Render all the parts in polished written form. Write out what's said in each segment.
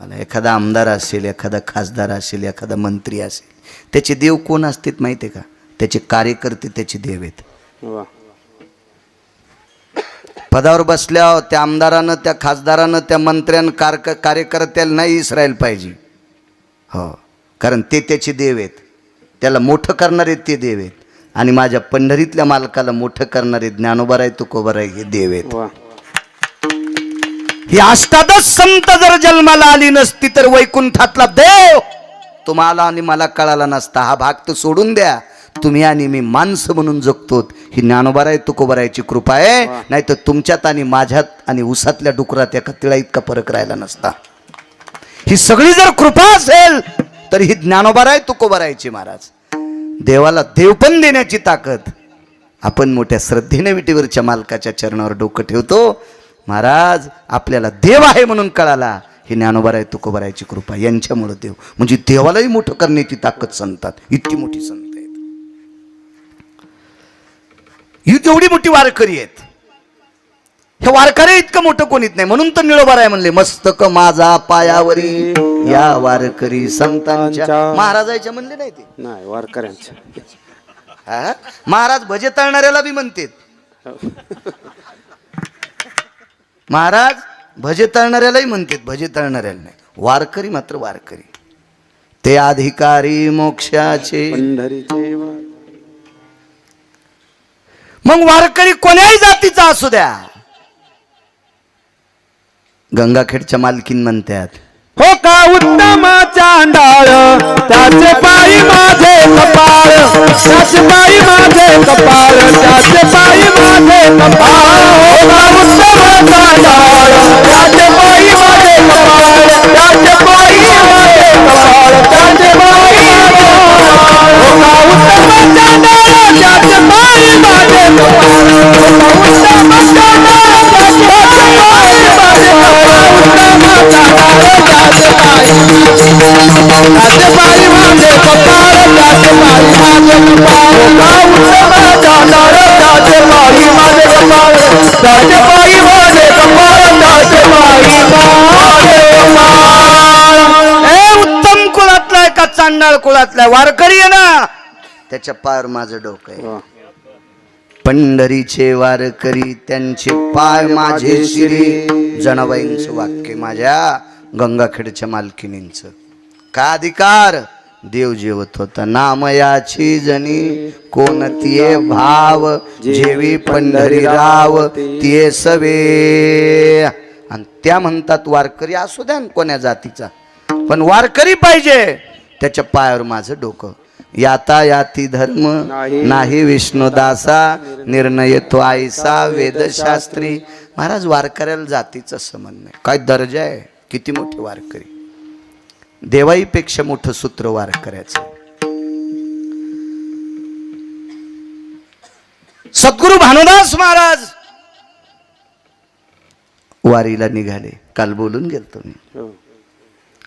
मला एखादा आमदार असेल, एखादा खासदार असेल, एखादा मंत्री असेल, त्याचे देव कोण असतात माहिती आहे का? त्याचे कार्यकर्ते त्याचे देव आहेत. पदावर बसल्यावर त्या आमदारानं, त्या खासदारानं, त्या मंत्र्यानं, कार्यकर्त्याला नाही इसरायल पाहिजे. हो, कारण ते त्याचे देव आहेत. त्याला मोठं करणारे ते देव आहेत. आणि माझ्या पंढरीतल्या मालकाला मोठं करणारे ज्ञानोबा राय तुकोबा राय हे देव आहेत. ही अष्टादश संत जर जन्माला आली नसती तर वैकुंठातला देव तुम्हाला आणि मला कळाला नसता. हा भाग तर सोडून द्या, तुम्ही आणि मी माणसं म्हणून जगतो. ही ज्ञानोबा राय तुकोबा रायची कृपा आहे. नाही तर तुमच्यात आणि माझ्यात आणि उसातल्या डुकरात एका तिळा इतका फरक राहिला नसता. ही सगळी जर कृपा असेल तर ही ज्ञानोबा राय तुकोबा रायची महाराज. देवाला देवपण देण्याची ताकद. आपण मोठ्या श्रद्धेने विटीवरच्या मालकाच्या चरणावर डोकं ठेवतो. महाराज आपल्याला देव आहे म्हणून कळाला. ही ज्ञानोबा राय तुकोबा रायची कृपा. यांच्यामुळे देव म्हणजे देवालाही मोठं करण्याची ताकद संतात. इतकी मोठी संत आहेत. ही तेवढी मोठी वारकरी आहेत. हे वारकरी इतकं मोठं कोणीच नाही. म्हणून तर निळोबा राय म्हणले, मस्तक माझा पायावरी या वारकरी संतांच्या. महाराजाच्या म्हणले नाही ते, नाही वारकऱ्यांच्या. हा महाराज भजे तळणाऱ्याला बी म्हणतात. महाराज भजे तळणाऱ्यालाही म्हणतात, भजे तळणाऱ्याला नाही. वारकरी मात्र वारकरी. ते अधिकारी मोक्षाचे पंढरीचे. मग वारकरी कोण्याही जातीचा असू द्या. गंगाखेडच्या मालकीन म्हणतात, हो का उत्तम चांडाळ त्याचे पायी माझे कपाळ, त्याचे पायी माझे कपाळ, त्याचे पायी माझे कपाळ. हो का उत्तम चांडाळ त्याचे पायी माझे कपाळ, त्याचे पायी माझे कपाळ, त्याचे पायी. हो का उत्तम चांडाळ त्याचे पायी माझे कपाळ, हो का उत्तम चांडाळ त्याचे पायी माझे कपाळ, उत्तम चांडाळ त्याचे पायी माझे कपाळ, त्याचे पायी माझे कपाळ. हो का उत्तम चांडाळ त्याचे पायी माझे कपाळ, त्याचे पायी माझे कपाळ, त्याचे पायी माझे कपाळ. ए उत्तम कुळातला आहे का चांडाळ कुळातला वारकरी आहे ना, त्याच्या पायावर माझं डोकं आहे. पंढरीचे वारकरी त्यांचे पाय माझे शिरी. जनाबाईंचं वाक्य माझ्या गंगाखेडच्या मालकिनींचं. का अधिकार देव जेवत होता. नामयाची जनी कोणतीये भाव, जेवी पंढरी राव तिये सवे. आणि त्या म्हणतात वारकरी असू द्या कोण्या जातीचा, पण वारकरी पाहिजे. त्याच्या पायावर माझं डोकं. याता याती धर्म नाही विष्णुदासा, निर्णय तो आईसा वेदशास्त्री. महाराज वारकऱ्याला जातीचं संबंध नाही. काय दर्जा आहे, किती मोठे वारकरी. देवाईपेक्षा मोठं सूत्र वारकऱ्याचं. सद्गुरु भानुदास महाराज वारीला निघाले. काल बोलून गेलतो मी.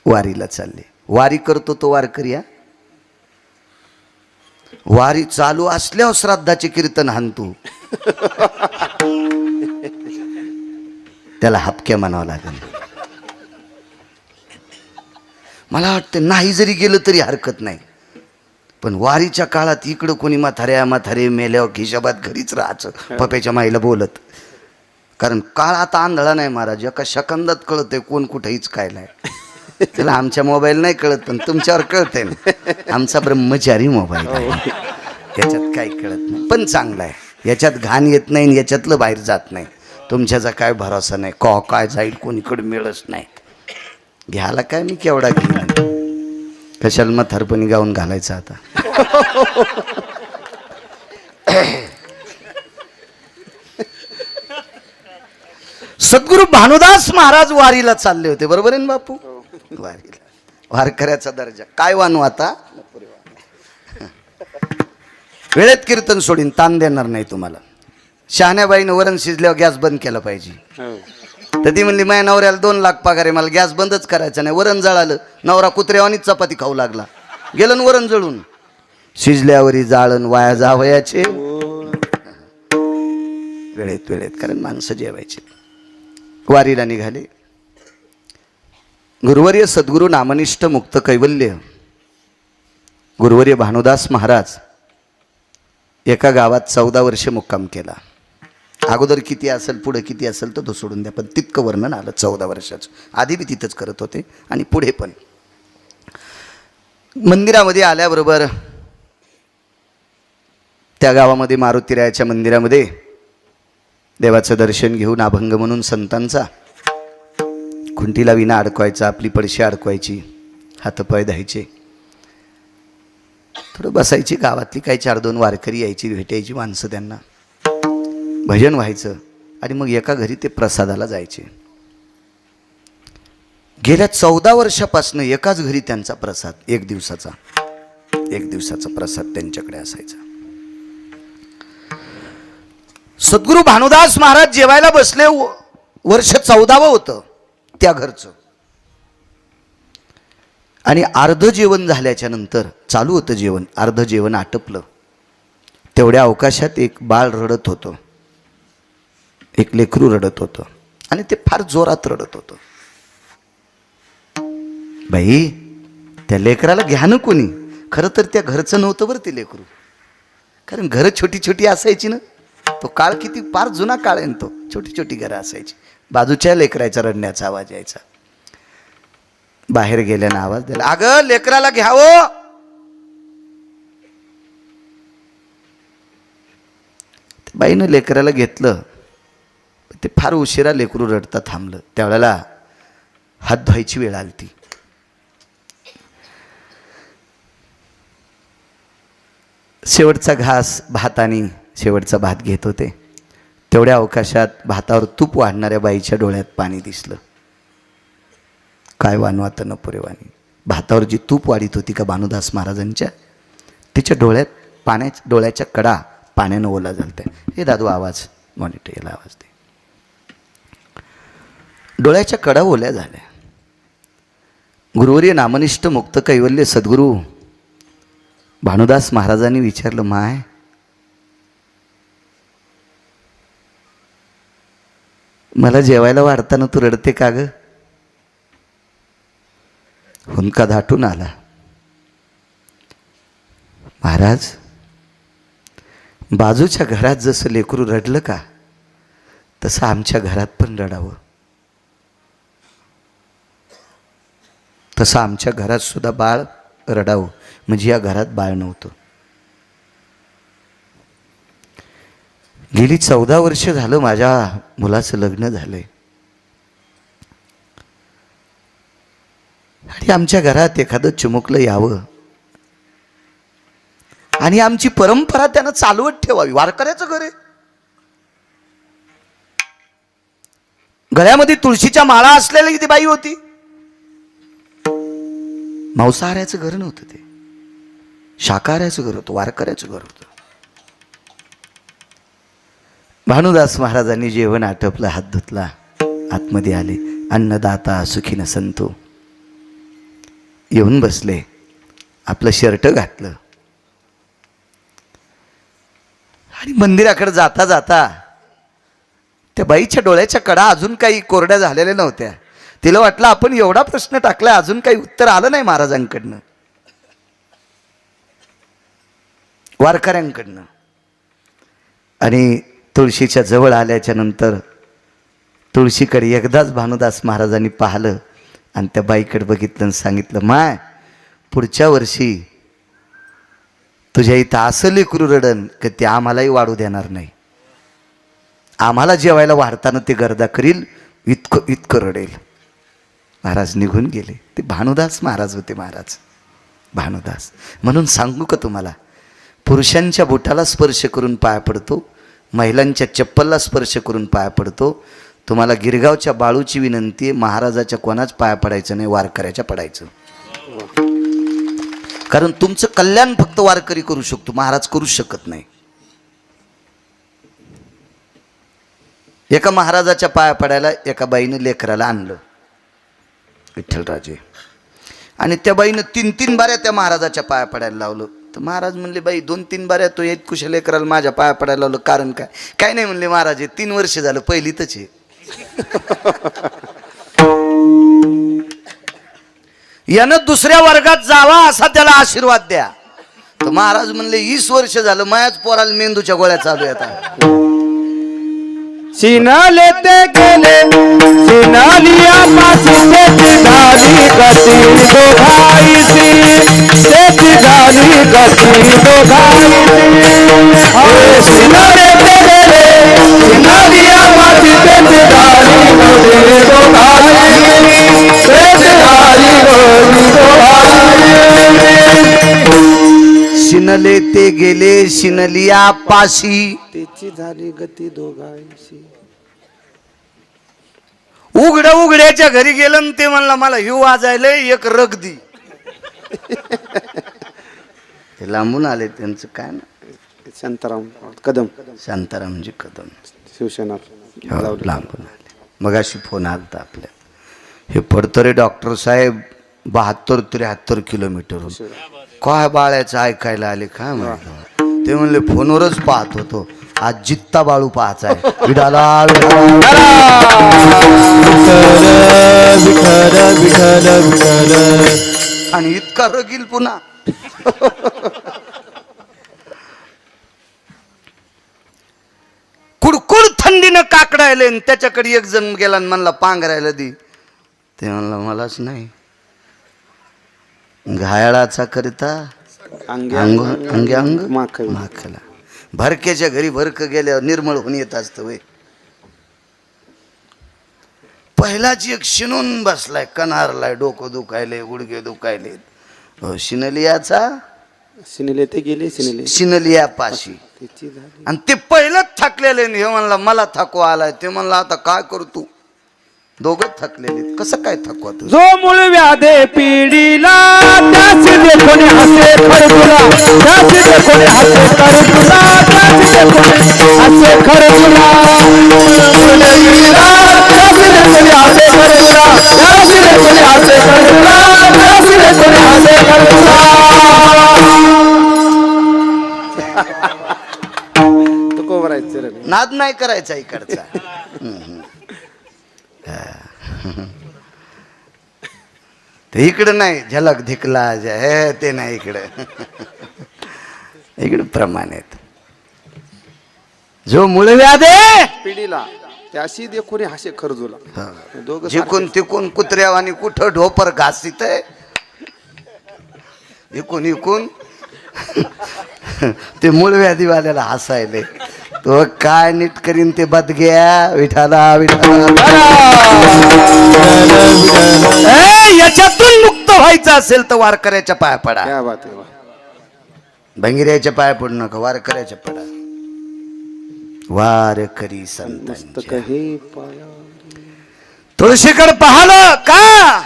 वारीला चालले. वारी करतो तो वारकरी. वारी चालू असल्यावर श्राद्धाचे कीर्तन हाणतो. त्याला हपक्या म्हणावं लागेल. मला वाटतं नाही जरी गेलं तरी हरकत नाही, पण वारीच्या काळात इकडं कोणी म्हातारे मेल्यावर हिशोबात घरीच राहायचं पप्याच्या माईला बोलत. कारण काळ आता आंधळा नाही महाराज. एका सेकंदात कळतंय कोण कुठेहीच काय नाही. त्याला आमच्या मोबाईल नाही कळत, पण तुमच्यावर कळतंय ना. आमचा ब्रह्मचारी मोबाईल आहे, याच्यात काही कळत नाही. पण चांगला आहे, याच्यात घाण येत नाही, याच्यातलं बाहेर जात नाही. तुमच्याचा काय भरोसा नाही, काय जाईल कोणीकडे मिळच नाही. घ्यायला काय मी केवढा घेईन, कशाला म्हातारपणी गाऊन घालायचं आता. सद्गुरु भानुदास महाराज वारीला चालले होते. बरोबर आहे ना बापू. वारीला वारकऱ्याचा दर्जा काय वानू. आता वेळेत कीर्तन सोडीन, ताण देणार नाही तुम्हाला. शहाण्याबाईनं वरण शिजल्यावर गॅस बंद केला पाहिजे. तर ती म्हणली माझ्या नवऱ्याला 2 लाख पगार आहे, मला गॅस बंदच करायचा नाही. वरण जळालं, नवरा कुत्र्यावानीच चपाती खाऊ लागला. गेलं न वरण जळून. शिजल्यावरी जाळण वाया जावयाचे. वेळेत कारण माणसं जेवायचे. वारीला निघाले. गुरुवर्य सद्गुरू नामनिष्ठ मुक्त कैवल्य गुरुवर्य भानुदास महाराज एका गावात 14 वर्षे मुक्काम केला. अगोदर किती असेल पुढे किती असेल तर तो सोडून द्या, पण तितकं वर्णन आलं 14 वर्षाचं. आधी बी तिथंच करत होते आणि पुढे पण. मंदिरामध्ये आल्याबरोबर त्या गावामध्ये मारुतीरायाच्या मंदिरामध्ये देवाचं दर्शन घेऊन अभंग म्हणून संतांचा खुंटीला विना अडकवायचा, आपली पडशी अडकवायची, हातपाय धायचे, थोडं बसायची. गावातली काही 4-2 वारकरी यायची, भेटायची माणसं, त्यांना भजन व्हायचं आणि मग एका घरी ते प्रसादाला जायचे. गेल्या 14 वर्षापासून एकाच घरी त्यांचा प्रसाद, एक दिवसाचा प्रसाद त्यांच्याकडे असायचा. सद्गुरू भानुदास महाराज जेवायला बसले, वर्ष 14वं होतं त्या घरचं. आणि अर्ध जेवण झाल्याच्या नंतर चालू होतं जेवण, अर्ध जेवण आटपलं. तेवढ्या अवकाशात एक बाळ रडत होतं, एक लेकरू रडत होतं आणि ते फार जोरात रडत होतं. बाई, त्या लेकराला घ्या ना कोणी. खरं तर त्या घरचं नव्हतं बरं ते लेकरू, कारण घरं छोटी छोटी असायची ना. तो काळ किती फार जुना काळ आहे, तो छोटी छोटी घरं असायची. बाजूच्या लेकराच्या रडण्याचा आवाज यायचा. बाहेर गेल्यानं आवाज दिला, अगं लेकराला घ्यावं. बाईनं लेकराला घेतलं. ते फार उशिरा लेकरू रडता थांबलं. त्यावेळेला हात धुवायची वेळ आली. ती शेवटचा घास भात आणि शेवटचा भात घेत होते. तेवढ्या अवकाशात भातावर तूप वाढणाऱ्या बाईच्या डोळ्यात पाणी दिसलं. काय वानवात न पुरेवानी. भातावर जी तूप वाढीत होती का भानुदास महाराजांच्या, तिच्या डोळ्याच्या कडा पाण्यानं ओला झालत्या. हे दादू आवाज मॉनिटर, याला आवाज दे. डोळ्याच्या कडा ओल्या झाल्या. गुरुवर्य नामनिष्ठ मुक्त कैवल्य सद्गुरू भानुदास महाराजांनी विचारलं, माय मला जेवायला वाढताना तू रडते का ग? हुंदका दाटून आला. महाराज, बाजूच्या घरात जसं लेकरू रडलं का, तसं आमच्या घरात पण रडावं. तसं आमच्या घरात सुद्धा बाळ रडावं, म्हणजे या घरात बाळ नव्हतं. गेली 14 वर्ष झालं माझ्या मुलाचं लग्न झालंय आणि आमच्या घरात एखादं चिमुकलं यावं आणि आमची परंपरा त्यानं चालवत ठेवावी. वारकऱ्याचं घर आहे. गळ्यामध्ये तुळशीच्या माळा असलेली ती बाई होती. मांसाहाराचं घर नव्हतं ते, शाकाहाराचं घर होतं, वारकऱ्याचं घर होतं. भानुदास महाराजांनी जेवण आटपलं, हात धुतला, आतमध्ये आले. अन्नदाता सुखी न संतो. येऊन बसले, आपलं शर्ट घातलं आणि मंदिराकडे जाता जाता त्या बाईच्या डोळ्याच्या कडा अजून काही कोरड्या झालेल्या नव्हत्या. तिला वाटलं आपण एवढा प्रश्न टाकला, अजून काही उत्तर आलं नाही महाराजांकडनं, वारकऱ्यांकडनं. आणि तुळशीच्या जवळ आल्याच्या नंतर तुळशीकडे एकदाच भानुदास महाराजांनी पाहिलं आणि त्या बाईकडे बघितलं आणि सांगितलं, माय पुढच्या वर्षी तुझ्या इथं असं लेकरू रडन की ते आम्हालाही वाढू देणार नाही. आम्हाला जेवायला वाढताना ते गर्दा करील, इतकं इतकं रडेल. महाराज निघून गेले. ते भानुदास महाराज होते. महाराज भानुदास. म्हणून सांगू का तुम्हाला, पुरुषांच्या बोटाला स्पर्श करून पाया पडतो, महिलांच्या चप्पलला स्पर्श करून पाया पडतो. तुम्हाला गिरगावच्या बाळूची विनंती आहे, महाराजाच्या कोणाच पाया पडायचं नाही, वारकऱ्याच्या पडायचं. कारण तुमचं कल्याण फक्त वारकरी करू शकतो, महाराज करू शकत नाही. एका महाराजाच्या पाया पडायला एका बाईनं लेकराला आणलं, विठ्ठलराजे, आणि त्या बाईनं 3-3 बाऱ्या त्या महाराजाच्या पाया पडायला लावलं. तर महाराज म्हणले, बाई 2-3 बाऱ्या तो येत कुशल लेकराला माझ्या पाया पडायला लावलं, कारण काय? काय नाही म्हणले महाराज, 3 वर्ष झालं पहिलीतच आहे. यानं दुसऱ्या वर्गात जावा असा त्याला आशीर्वाद द्या. तर महाराज म्हणले 20 वर्ष झालं मायाच पोराला मेंदूच्या गोळ्या चालू आहेत. शिनाले ते गेले शिनालिया पाशी तेची झाली गती दोघाईची तेची झाली गती दोघाईची शिनाले ते गेले शिनालिया पाशी तेची झाली गती दोघाईची तेची झाली गती दोघाईची शिनले ते गेले शिनलिया पाशी तेची झाली गती दोघाईची. उघड्याच्या घरी गेलं न ते म्हणला मला हिव वाजायला एक रग दी. ते लांबून आले त्यांचं काय ना शांताराम कदम शांतारामजी कदम शिवसेना लांबून आले. मग अशी फोन आलता आपल्या हे पडतरे डॉक्टर साहेब 72-73 किलोमीटरहून काय बाळाचं ऐकायला आले काय म्हणतो. ते म्हणले फोनवरच पाहत होतो आज जित्ता बाळू पाहायचा आहे. विडाला आणि इतका रगील पुन्हा. कुडकुड थंडीनं काकडायले आणि त्याच्याकडे एक जण गेला आणि म्हणला पांघरायला दी. ते म्हणला मलाच नाही घायाळाचा करिता अंग अंगे अंग माखला. भरक्याच्या घरी भरक गेल्यावर निर्मळ होऊन येत असतं वय. पहिलाच एक शिनून बसलाय कनारलाय डोकं दुखायले गुडघे दुखायले. शिनलियाचा सिनेले ते गेले शिनलिया पाशी आणि ते पहिलंच थकलेले हे म्हणला मला थकवा आलाय. ते म्हणला आता काय करू तू दोघं थकलेले कसं काय थकवा तू. जो मूळ व्याधे पिढीला त्याची देखोने हसे खरजुला त्याची देखोने हसे खरजुला त्याची देखोने हसे खरजुला त्याची देखोने हसे खरजुला त्याची देखोने हसे खरजुला त्याची देखोने हसे खरजुला. तो कोवरायचं रे नाद नाही करायचा इकडचा. ते इकडं नाही झलक धिकला हे ते नाही इकडं. इकडं प्रमाण आहेत. जो मूळ व्याधे पिढीला त्याशी देखोने हसे खरजुला दोघं जिकून तिकून कुत्र्यावानी कुठं ढोपर घासीत इकून इकून ते मूळ व्याधीवाल्याला हसायले. तो काय नीट करीन ते बदग्या विठाला विठाला. याच्यातून मुक्त व्हायचं असेल तर वारकऱ्याच्या पाया पडा. क्या बात आहे. भंगिऱ्याच्या पाया पडू नका वारकऱ्याच्या पडा. वारकरी संतांच्या तुळशीकडे पाहिलं का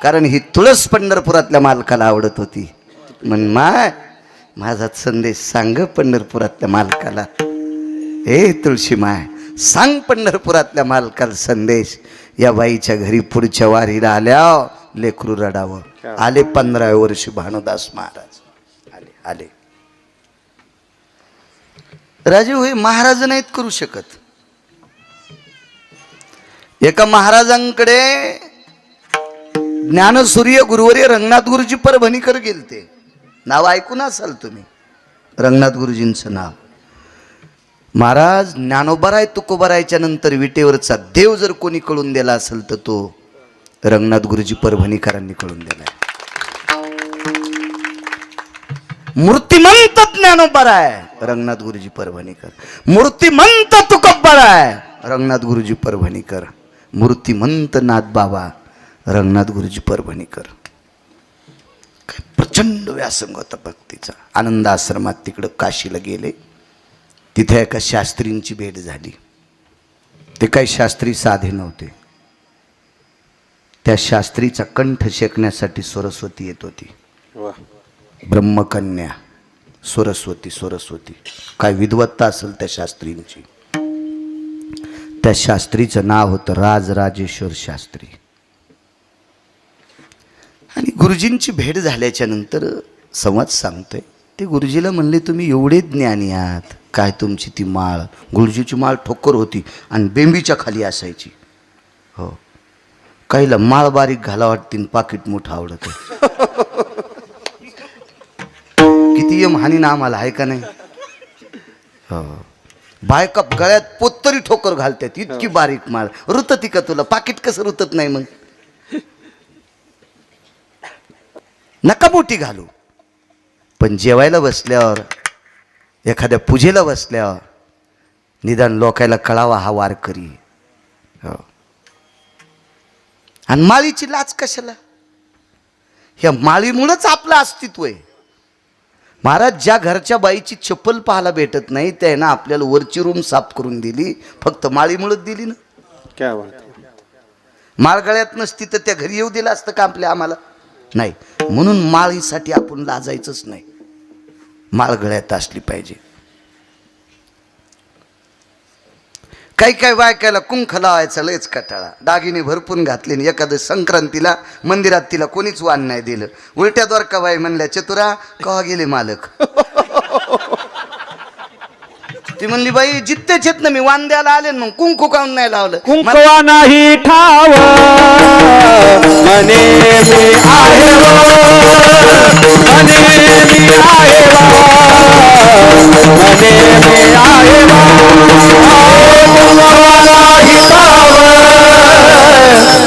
कारण ही तुळस पंढरपुरातल्या मालकाला आवडत होती. म्हण माय माझा संदेश सांग पंढरपुरातल्या मालकाला. ए तुळशी माय सांग पंढरपुरातल्या मालकाला संदेश. या बाईच्या घरी पुढच्या वारीला आल्या लेकरू रडावं. आले 15व्या वर्षी भानुदास महाराज आले आले. राजे होय महाराज नाहीत करू शकत. एका महाराजांकडे ज्ञानसूर्य गुरुवर्य रंगनाथ गुरुजी परभणीकर गेलते. नाव ऐकून असाल तुम्ही रंगनाथ गुरुजींचं नाव. महाराज ज्ञानोबराय तुकोबरायच्या नंतर विटेवरचा देव जर कोणी कळून दिला असेल तर तो रंगनाथ गुरुजी परभणीकरांनी कळून दिलाय. मूर्तिमंत ज्ञानोबराय रंगनाथ गुरुजी परभणीकर. मूर्तिमंत तुकोबराय रंगनाथ गुरुजी परभणीकर. मूर्तिमंत नाथ बाबा रंगनाथ गुरुजी परभणीकर. प्रचंड व्यासंग होता भक्तीचा. आनंद आश्रमात तिकडं काशीला गेले. तिथे एका शास्त्रींची भेट झाली. ते काही शास्त्री साधे नव्हते. त्या शास्त्रीचा कंठ शेकण्यासाठी सरस्वती येत होती. ब्रह्मकन्या सरस्वती सरस्वती काय विद्वत्ता असेल त्या शास्त्रींची. त्या शास्त्रीचं नाव होतं राजराजेश्वर शास्त्री. आणि गुरुजींची भेट झाल्याच्या नंतर संवाद सांगतोय. ते गुरुजीला म्हणले तुम्ही एवढे ज्ञानी आहात काय तुमची ती माळ. गुरुजीची माळ ठोकर होती आणि बेंबीच्या खाली असायची. हो काहीला माळ बारीक घाला वाटतील, पाकिट मोठं आवडत. किती यम हानी ना आम्हाला आहे का नाही. हो. बायका गळ्यात पोतरी ठोकर घालतात, इतकी बारीक माळ. रुतती का तुला? पाकिट कसं रुतत नाही मग? नका मोठी घालू, पण जेवायला बसल्यावर, एखाद्या पूजेला बसल्यावर निदान लोकायला कळावा हा वारकरी. हो. आणि माळीची लाज कशाला? ह्या माळीमुळंच आपलं अस्तित्व आहे. महाराज, ज्या घरच्या बाईची चप्पल पाहायला भेटत नाही त्यानं आपल्याला वरची रूम साफ करून दिली, फक्त माळीमुळंच दिली ना. क्या बात. माळ गळ्यात नसती तर त्या घरी येऊ दिलं असतं का आपल्या आम्हाला? नाही. म्हणून माळीसाठी आपण लाजायचंच नाही, माळ गळ्यात असली पाहिजे. काही काही बायकायला कुंख लावायचा लयच कटाळा. दागिने भरपूर घातले आणि एखाद्या संक्रांतीला मंदिरात तिला कोणीच वाण नाही दिलं. उलट्या द्वारकाबाई म्हणल्या, चतुरा कवा गेले मालक? ती म्हणली, बाई जित्तेच येत ना, मी वाण द्यायला आले मग कुंकू काऊन नाही लावलं? कुंकवा नाही ठाव मने मी आहे रो, मने मी आहे वा, मने मी आहे वा. कुंकवा नाही ठाव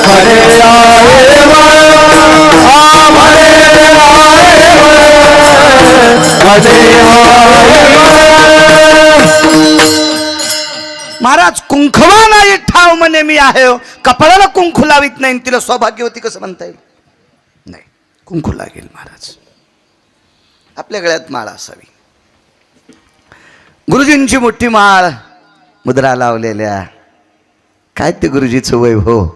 मने आहे वा, मने आहे वा, मने आहे वा. महाराज, कुंखवा नाही ठाव म्हणे मी आहे. कपाळाला कुंकू लावित नाही, तिला सौभाग्यवती कसं म्हणता येईल? नाही, कुंकू लागेल महाराज. आपल्या गळ्यात माळ असावी. गुरुजींची मोठी माळ, मुद्रा लावलेल्या. काय ते गुरुजीचं वैभव.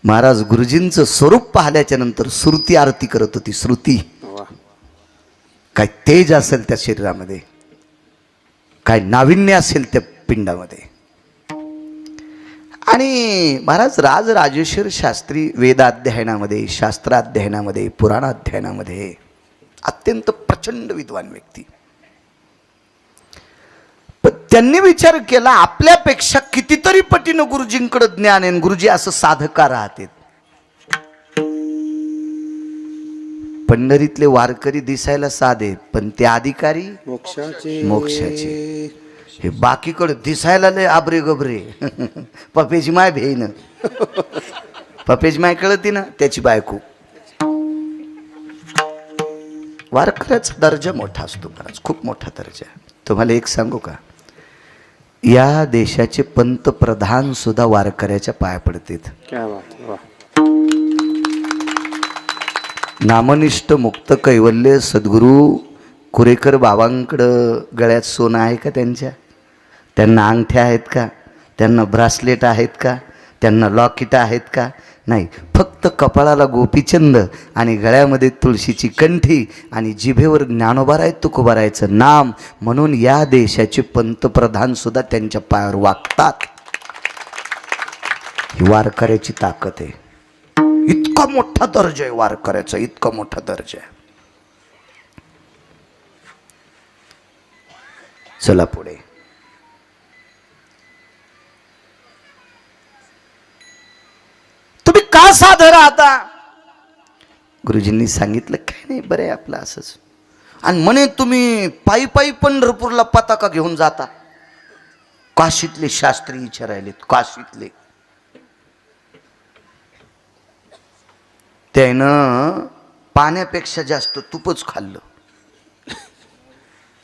महाराज गुरुजींचं स्वरूप पाहिल्याच्या नंतर श्रुती आरती करत होती. श्रुती, काय तेज असेल त्या शरीरामध्ये, काय नाविन्य असेल त्या पिंडामध्ये. आणि महाराज राजराजेश्वर शास्त्री वेदाध्ययनामध्ये, शास्त्राध्ययनामध्ये, पुराणाध्ययनामध्ये अत्यंत प्रचंड विद्वान व्यक्ती. पण त्यांनी विचार केला, आपल्यापेक्षा कितीतरी पटीनं गुरुजींकडे ज्ञान आहे. गुरुजी असं साधका राहतात. पंढरीतले वारकरी दिसायला साधे, पण ते अधिकारी मोक्षाचे. हे बाकीकडे दिसायला लय आबरे गबरे. पपेची माय भेईन, पपेची माय कळती ना, त्याची बायको. वारकऱ्याचा दर्जा मोठा असतो महाराज, खूप मोठा दर्जा. तुम्हाला एक सांगू का, या देशाचे पंतप्रधान सुद्धा वारकऱ्याच्या पाया पडतात. क्या बात. वाह. नामनिष्ठ मुक्त कैवल्य सद्गुरू कुरेकर बाबांकडं गळ्यात सोनं आहे का? त्यांना अंगठ्या आहेत का? त्यांना ब्रासलेट आहेत का? त्यांना लॉकेट आहेत का? नाही. फक्त कपाळाला गोपीचंद आणि गळ्यामध्ये तुळशीची कंठी आणि जिभेवर ज्ञानोबाराय तुकोबारायचं नाम. म्हणून या देशाचे पंतप्रधान सुद्धा त्यांच्या पायावर वागतात. ही वारकऱ्याची ताकद आहे. इतका मोठा दर्जा आहे वारकऱ्याचा, इतका मोठा दर्जा आहे. चला पुढे. तुम्ही का साधं राहता? गुरुजींनी सांगितलं, काय नाही, बरं आहे आपलं असंच. आणि म्हणे तुम्ही पायी पायी पंढरपूरला पताका घेऊन जाता. काशीतले शास्त्री विचारायलेत, काशीतले. त्यानं पाण्यापेक्षा जास्त तूपच खाल्लं,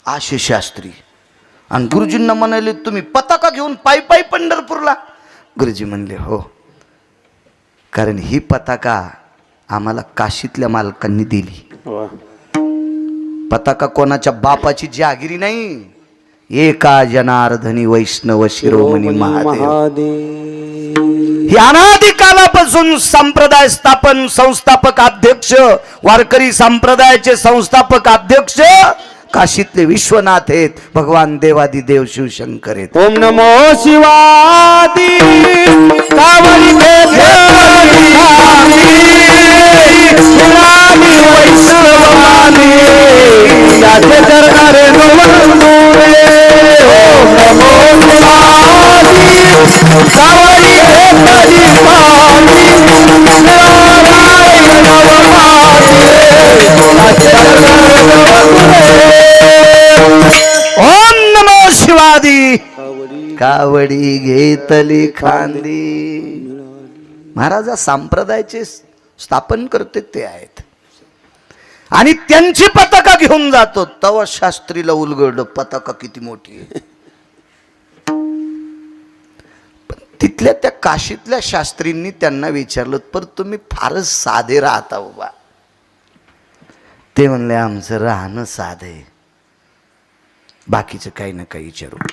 आशे शास्त्री. आणि गुरुजींना म्हणाले, तुम्ही पताका घेऊन पायी पायी पंढरपूरला? गुरुजी म्हणले, हो, कारण ही पताका आम्हाला काशीतल्या मालकांनी दिली. पताका कोणाच्या बापाची जहागिरी नाही. एका जनार्दनी वैष्णव शिरोमणी महादेव. ही अनादी कालापासून संप्रदाय स्थापन संस्थापक अध्यक्ष, वारकरी संप्रदायाचे संस्थापक अध्यक्ष काशीतले विश्वनाथ आहेत, भगवान देवादी देव शिवशंकर आहेत. ओम नमो शिवादी कावरी वैष्णवानी याचे चरणारे नवंदुरे. ओम नमो शिवादी कावरी कावडी घेतली खांदी. महाराज संप्रदायाचे स्थापन करते ते आहेत आणि त्यांची पताका घेऊन जातो. तव शास्त्रीला उलगडलं पताका किती मोठी आहे. पण तिथल्या त्या काशीतल्या शास्त्रींनी त्यांना विचारलं, पर तुम्ही फारच साधे राहता बाबा. ते म्हणले आमचं राहणं साधे, बाकीचं काही ना काही विचारू.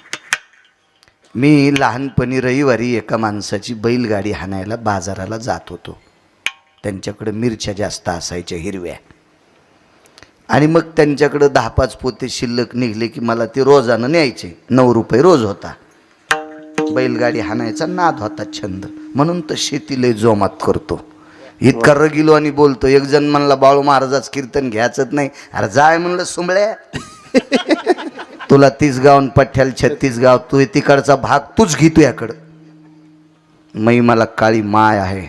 मी लहानपणी रविवारी एका माणसाची बैलगाडी हाणायला बाजाराला जात होतो. त्यांच्याकडे मिरच्या जास्त असायच्या हिरव्या, आणि मग त्यांच्याकडे 10-5 पोते शिल्लक निघले की मला ते रोजानं न्यायचे. 9 रुपये रोज होता. बैलगाडी हाणायचा नाद होता, छंद, म्हणून तर शेतीला जोमात करतो. इतका रगिलो आणि बोलतो. एक जण म्हणला बाळू महाराजाच कीर्तन घ्यायचंच नाही. अरे जाय म्हणलं सुंबळ्या, तुला 30 गाव पठ्याल 36 गाव, तू तिकडचा भाग तूच घेतो याकडं. मला काळी माय आहे,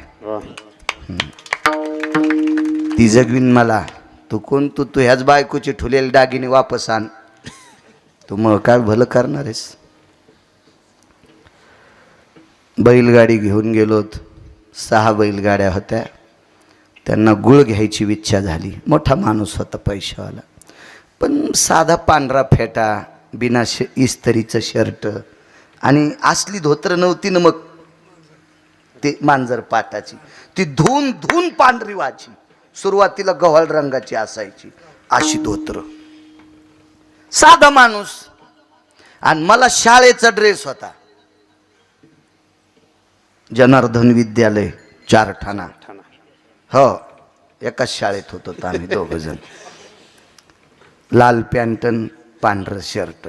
ती जगवीन मला. तू कोण? तू ह्याच बायकोचे ठुलेले दागिने वापस आण. तू मग काय भलं करणार आहेस. बैलगाडी घेऊन गेलोत. 6 बैलगाड्या होत्या. त्यांना गुळ घ्यायची इच्छा झाली. मोठा माणूस होता, पैशावाला, पण साधा पांढरा फेटा, बिना इस्त्रीचं शर्ट आणि असली धोत्र नव्हती ना. मग ते मांजर पाटाची, ती धुवून धुवून पांढरी व्हायची. सुरुवातीला गव्हाळ रंगाची असायची अशी धोत्र. साधा माणूस. आणि मला शाळेचा ड्रेस होता. जनार्दन विद्यालय 4 ठाणा. हो, एकाच शाळेत होतो आम्ही 2 जण. लाल पॅन्ट पांढरं शर्ट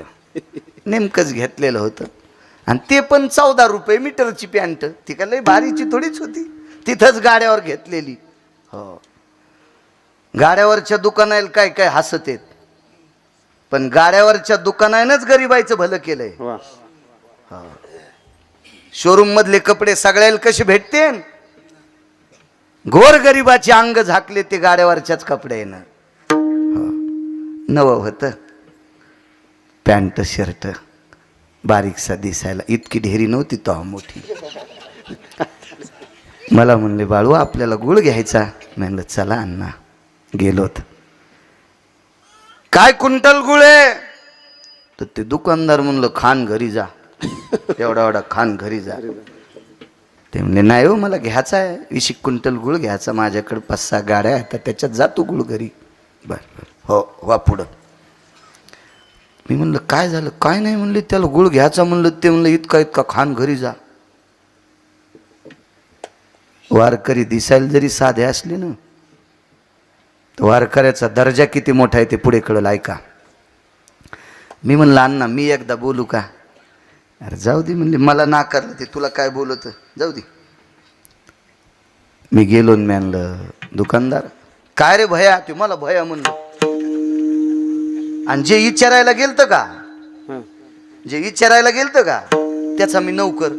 नेमकंच घेतलेलं होतं. आणि ते पण 14 रुपये मीटरची पॅन्ट. ती का लय भारीची थोडीच होती, तिथंच गाड्यावर घेतलेली. हो, गाड्यावरच्या दुकानाला काय काय हसत आहेत, पण गाड्यावरच्या दुकानानंच गरिबाईचं भलं केलंय. शोरूम मधले कपडे सगळ्याला कसे भेटते? गोर गरिबाचे अंग झाकले ते गाड्यावरच्याच कपड्यानं. नवं होतं पॅन्ट शर्ट, बारीकसा दिसायला. इतकी ढेरी नव्हती तो मोठी. मला म्हणले बाळू आपल्याला गुळ घ्यायचा. म्हणलं चला अण्णा. गेलोत. काय क्विंटल गुळ आहे? तर ते दुकानदार म्हणलं खान घरी जा. एवढा एवढा खान घरी जा. ते म्हणले नाही हो, मला घ्यायचा आहे 20 क्विंटल गुळ घ्यायचा. माझ्याकडे 5-6 गाड्या आहेत, त्याच्यात जातो गुळ घरी. बरं हो, वा पुढं. मी म्हणलं काय झालं? काय नाही म्हणले, त्याला गुळ घ्यायचा म्हणलं. ते म्हणलं इतका इतका खान घरी जा. वारकरी दिसायला जरी साधे असले ना, तर वारकऱ्याचा दर्जा किती मोठा आहे ते पुढे कळलं. ऐका. मी म्हणलं अण्णा मी एकदा बोलू का? अरे जाऊ दे म्हणले. मला नाकारलं ते. तुला काय बोलत, जाऊ दे. मी गेलो म्हणलं दुकानदार काय रे भया? ते मला भया म्हणलं. आणि जे विचारायला गेलतं का, जे विचारायला गेलतं का त्याचा मी नौकर.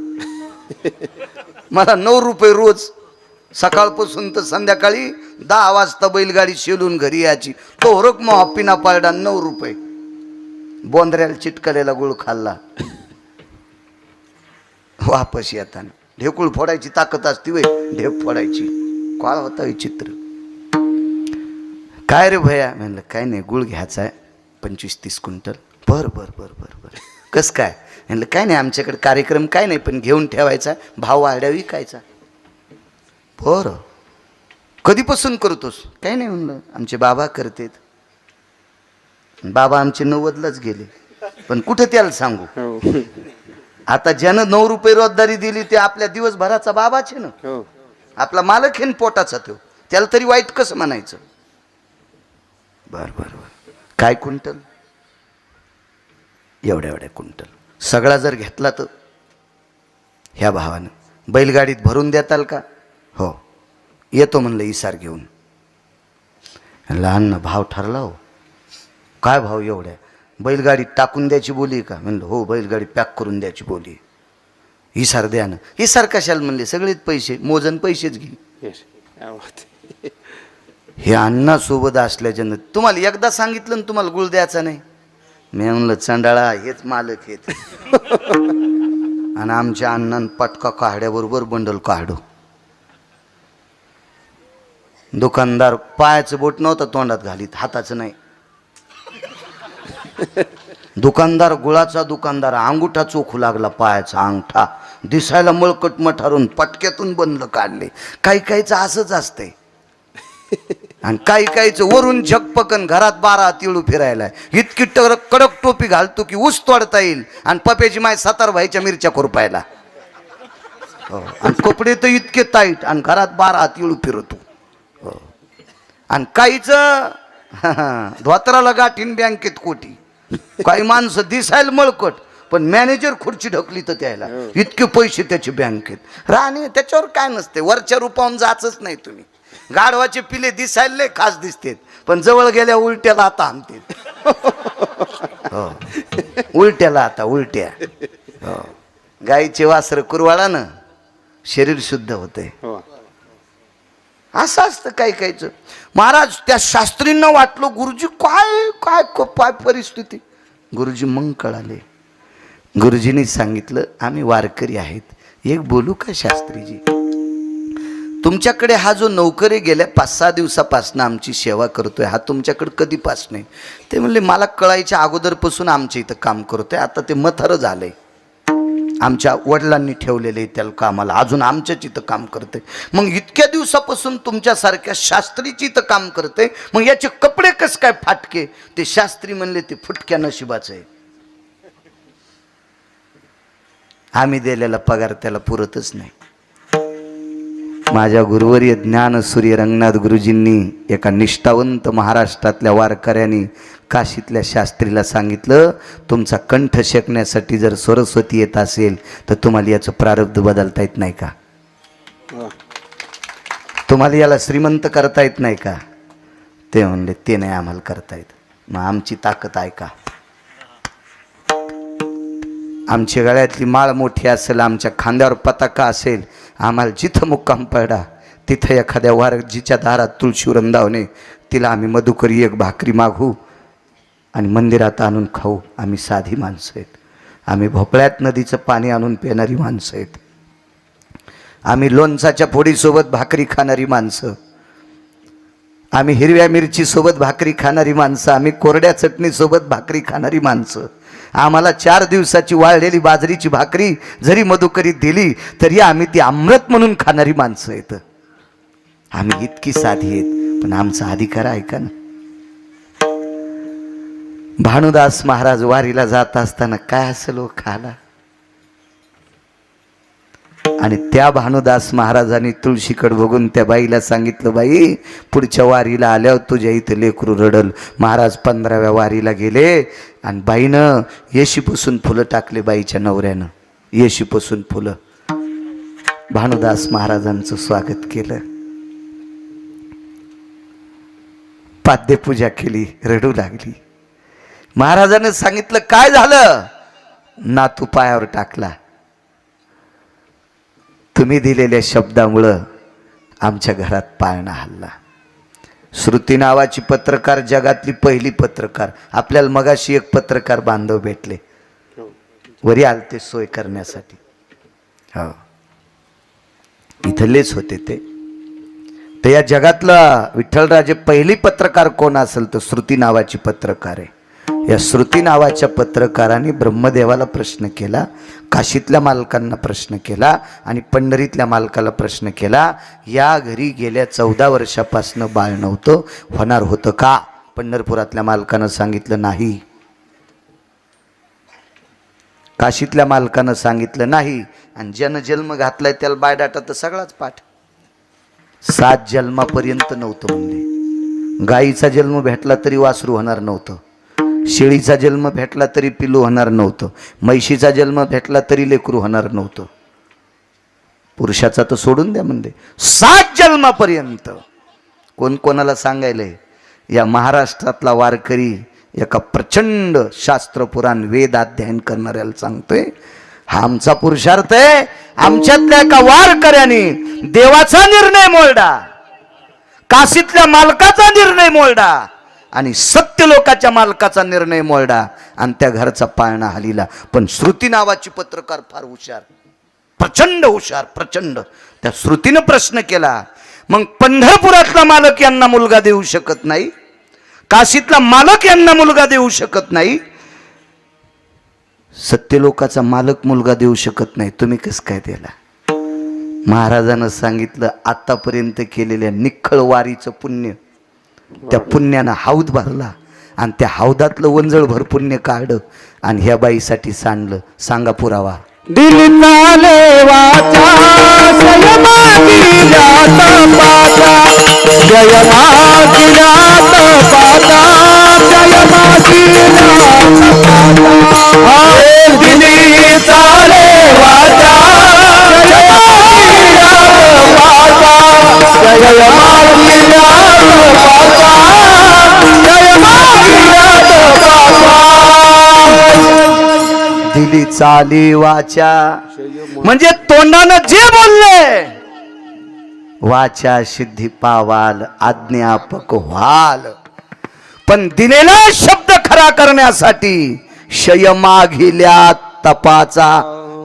मला 9 रुपये रोज. सकाळपासून तर संध्याकाळी 10 वाजता बैलगाडी शेलून घरी यायची. तो होरक मग पिना पारडा 9 रुपये. बोंदऱ्याला चिटकलेला गुळ खाल्ला. वापस येताना ढेकूळ फोडायची ताकद असती वय, ढेप फोडायची. काय होता विचित्र. काय रे भया? म्हणलं काय नाही, गुळ घ्यायचा आहे 25-30 क्विंटल. बर बर बर बर बर. कसं काय? म्हणलं काय नाही, आमच्याकडे कार्यक्रम काय नाही, पण घेऊन ठेवायचा, भाव वाढ्या विकायचा. बरं, कधीपासून करतोस? काय नाही म्हणलं, आमचे बाबा करतेत. बाबा आमचे 90लाच गेले, पण कुठे त्याला सांगू. आता ज्यानं 9 रुपये रोजदारी दिली ते आपल्या दिवसभराचा बाबाच आहे ना. आपला मालक आहे पोटाचा तो, त्याला तरी वाईट कसं म्हणायचं. बर बर बर. काय क्विंटल? एवढ्या एवढ्या क्विंटल. सगळा जर घेतला तर ह्या भावानं बैलगाडीत भरून देताल का? हो येतो म्हणलं इसार घेऊन. लहान भाव ठरला हो. काय भाव एवढ्या? बैलगाडीत टाकून द्यायची बोली का? म्हणलं हो, बैलगाडी पॅक करून द्यायची बोली. इसार द्या ना. इसार कशाला म्हणले, सगळेच पैसे मोजन पैसेच घे. हे अण्णा सोबत असल्याच्यानं तुम्हाला एकदा सांगितलं ना तुम्हाला गुळ द्यायचा नाही. मी म्हणलं चंडाळा हेच मालक आहेत. आणि आमच्या अण्णान पटका काढ्याबरोबर बंडल काढू. दुकानदार पायाचं बोट नव्हतं तोंडात घालीत, हाताचं नाही. दुकानदार गुळाचा दुकानदार, अंगुठा चोखू लागला, पायाचा अंगठा दिसायला मळकट मठारून पटक्यातून बंद काढले. काही काहीचं असंच असतंय. आणि काही काहीचं वरून झकपकन घरात 12 तिळू फिरायला, इतकी कडक टोपी घालतो की ऊस तोडता येईल, आणि पप्याची माय 7 भाईच्या मिरच्या खुरपायला. आणि कपडे तर इतके ताईट, आणि घरात 12 तिळू फिरतो. आणि काहीच धोत्राला गाठीन बँकेत कोटी. काही माणसं दिसायला मळकट पण मॅनेजर खुर्ची ढकली तर त्याला इतके पैसे त्याचे बँकेत राहणे. त्याच्यावर काय नसते, वरच्या रूपावून जाचच नाही तुम्ही. गाढवाचे पिले दिसायला लय खास दिसतेत, पण जवळ गेल्या उलट्याला आता आणते. उलट्याला आता उलट्या. गाईचे वासर कुरवाळा ना शरीर शुद्ध होते. असं असतं काही काहीचं. महाराज त्या शास्त्रींना वाटलं गुरुजी काय काय काय परिस्थिती. गुरुजी मग कळाले. गुरुजींनी सांगितलं आम्ही वारकरी आहेत, एक बोलू का शास्त्रीजी. तुमच्याकडे हा जो नौकरी गेल्या 5-6 दिवसापासून आमची सेवा करतोय, हा तुमच्याकडे कधीपासून? ते म्हणले मला कळायच्या अगोदरपासून आमच्या इथं काम करतोय. आता ते मथारं झालंय, आमच्या वडिलांनी ठेवलेले त्याला कामाला, अजून आमच्याच इथं काम करते. मग इतक्या दिवसापासून तुमच्यासारख्या शास्त्रीची इथं काम करते, मग याचे कपडे कस काय फाटके? ते शास्त्री म्हणले ते फुटक्या नशिबाचं आहे. आम्ही दिलेला पगार त्याला पुरतच नाही. माझ्या गुरुवर्य ज्ञान सूर्य रंगनाथ गुरुजींनी एका निष्ठावंत महाराष्ट्रातल्या वारकऱ्यांनी काशीतल्या शास्त्रीला सांगितलं, तुमचा कंठ शेकण्यासाठी जर सरस्वती येत असेल तर तुम्हाला याचं प्रारब्ध बदलता येत नाही का? तुम्हाला याला श्रीमंत करता येत नाही का? ते म्हणले ते नाही आम्हाला करता येत. मग आमची ताकद आहे का? आमच्या गळ्यातली माळ मोठी असेल, आमच्या खांद्यावर पताका असेल, आम्हाला जिथं मुक्काम पडा तिथं एखाद्या वारजीच्या दारात तुळशी वृंदावने तिला आम्ही मधुकरी एक भाकरी मागू आणि मंदिरात आणून खाऊ. आम्ही साधी माणसं आहेत. आम्ही भोपळ्यात नदीचं पाणी आणून पिणारी माणसं आहेत. आम्ही लोणचाच्या फोडीसोबत भाकरी खाणारी माणसं. आम्ही हिरव्या मिरचीसोबत भाकरी खाणारी माणसं. आम्ही कोरड्या चटणीसोबत भाकरी खाणारी माणसं. आम्हाला 4 दिवसाची वाळलेली बाजरीची भाकरी जरी मधुकरी दिली तरी आम्ही ती अमृत म्हणून खाणारी माणसं आहेत. आम्ही इतकी साधी आहेत, पण आमचा अधिकार आहे का ना? भानुदास महाराज वारीला जात असताना काय असं खाला, आणि त्या भानुदास महाराजांनी तुळशीकडे बघून त्या बाईला सांगितलं, बाई पुढच्या वारीला आल्यावर तुझ्या इथे लेकरू रडल. महाराज 15व्या वारीला गेले आणि बाईनं येशीपासून फुलं टाकले. बाईच्या नवऱ्यानं येशीपासून फुलं. भानुदास महाराजांचं स्वागत केलं, पाद्यपूजा केली, रडू लागली. महाराजांनी सांगितलं काय झालं? नातू पायावर टाकला. तुम्ही दिलेल्या शब्दामुळं आमच्या घरात पाळणा हल्ला. श्रुती नावाची पत्रकार, जगातली पहिली पत्रकार. आपल्याला मगाशी एक पत्रकार बांधव भेटले, वरी आलते सोय करण्यासाठी. हो, इथलेच होते ते. तर या जगातला विठ्ठलराजे पहिली पत्रकार कोण असेल तर श्रुती नावाची पत्रकार आहे. या श्रुती नावाच्या पत्रकाराने ब्रह्मदेवाला प्रश्न केला, काशीतल्या मालकांना प्रश्न केला आणि पंढरीतल्या मालकाला प्रश्न केला. या घरी गेल्या 14 वर्षापासून बाळ नव्हतं, होणार होतं का? पंढरपुरातल्या मालकानं सांगितलं नाही. काशीतल्या मालकानं सांगितलं नाही. आणि ज्यानं जन्म घातलाय त्याला बायडाटा तर सगळाच पाठ. 7 जन्मापर्यंत नव्हतं म्हणले. गाईचा जन्म भेटला तरी वासरू होणार नव्हतं, शेळीचा जन्म भेटला तरी पिलू होणार नव्हतं, म्हैशीचा जन्म भेटला तरी लेकरू होणार नव्हतं. पुरुषाचा तर सोडून द्या म्हणले, 7 जन्मापर्यंत. कोण कोणाला सांगायलंय? या महाराष्ट्रातला वारकरी एका प्रचंड शास्त्र पुराण वेद अध्ययन करणाऱ्याला सांगतोय, हा आमचा पुरुषार्थ आहे. आमच्यातल्या एका वारकऱ्याने देवाचा निर्णय मोडला, काशीतल्या मालकाचा निर्णय मोडला आणि सत्य लोकाच्या मालकाचा निर्णय मोडला आणि त्या घरचा पाळणा हलीला. पण श्रुती नावाची पत्रकार फार हुशार, प्रचंड हुशार, प्रचंड. त्या श्रुतीनं प्रश्न केला, मग पंढरपुरातला मालक यांना मुलगा देऊ शकत नाही, काशीतला मालक यांना मुलगा देऊ शकत नाही, सत्यलोकाचा मालक मुलगा देऊ शकत नाही, तुम्ही कसं काय दिला? महाराजानं सांगितलं, आतापर्यंत केलेल्या निखळ वारीचं पुण्य, त्या पुण्यानं हौद भरला आणि त्या हौदातलं वंजळभर पुण्य काढलं आणि ह्या बाईसाठी सांडलं. सांगा पुरावा. दिलना लेवाचा जयमागिल्यात पाता, जयमागिल्यात पाता, जयमागिल्यात पाता. दिलीचा लेवाचा जयमागिल्यात पाता, जयमागिल्यात पाता, जयमागिल्यात पाता. दिली चाली वाचा म्हणजे तोंडानं जे बोलले, वाचा सिद्धी पावाल, आज्ञापक व्हाल. पण दिलेला शब्द खरा करण्यासाठी शय मागिल्या तपाचा.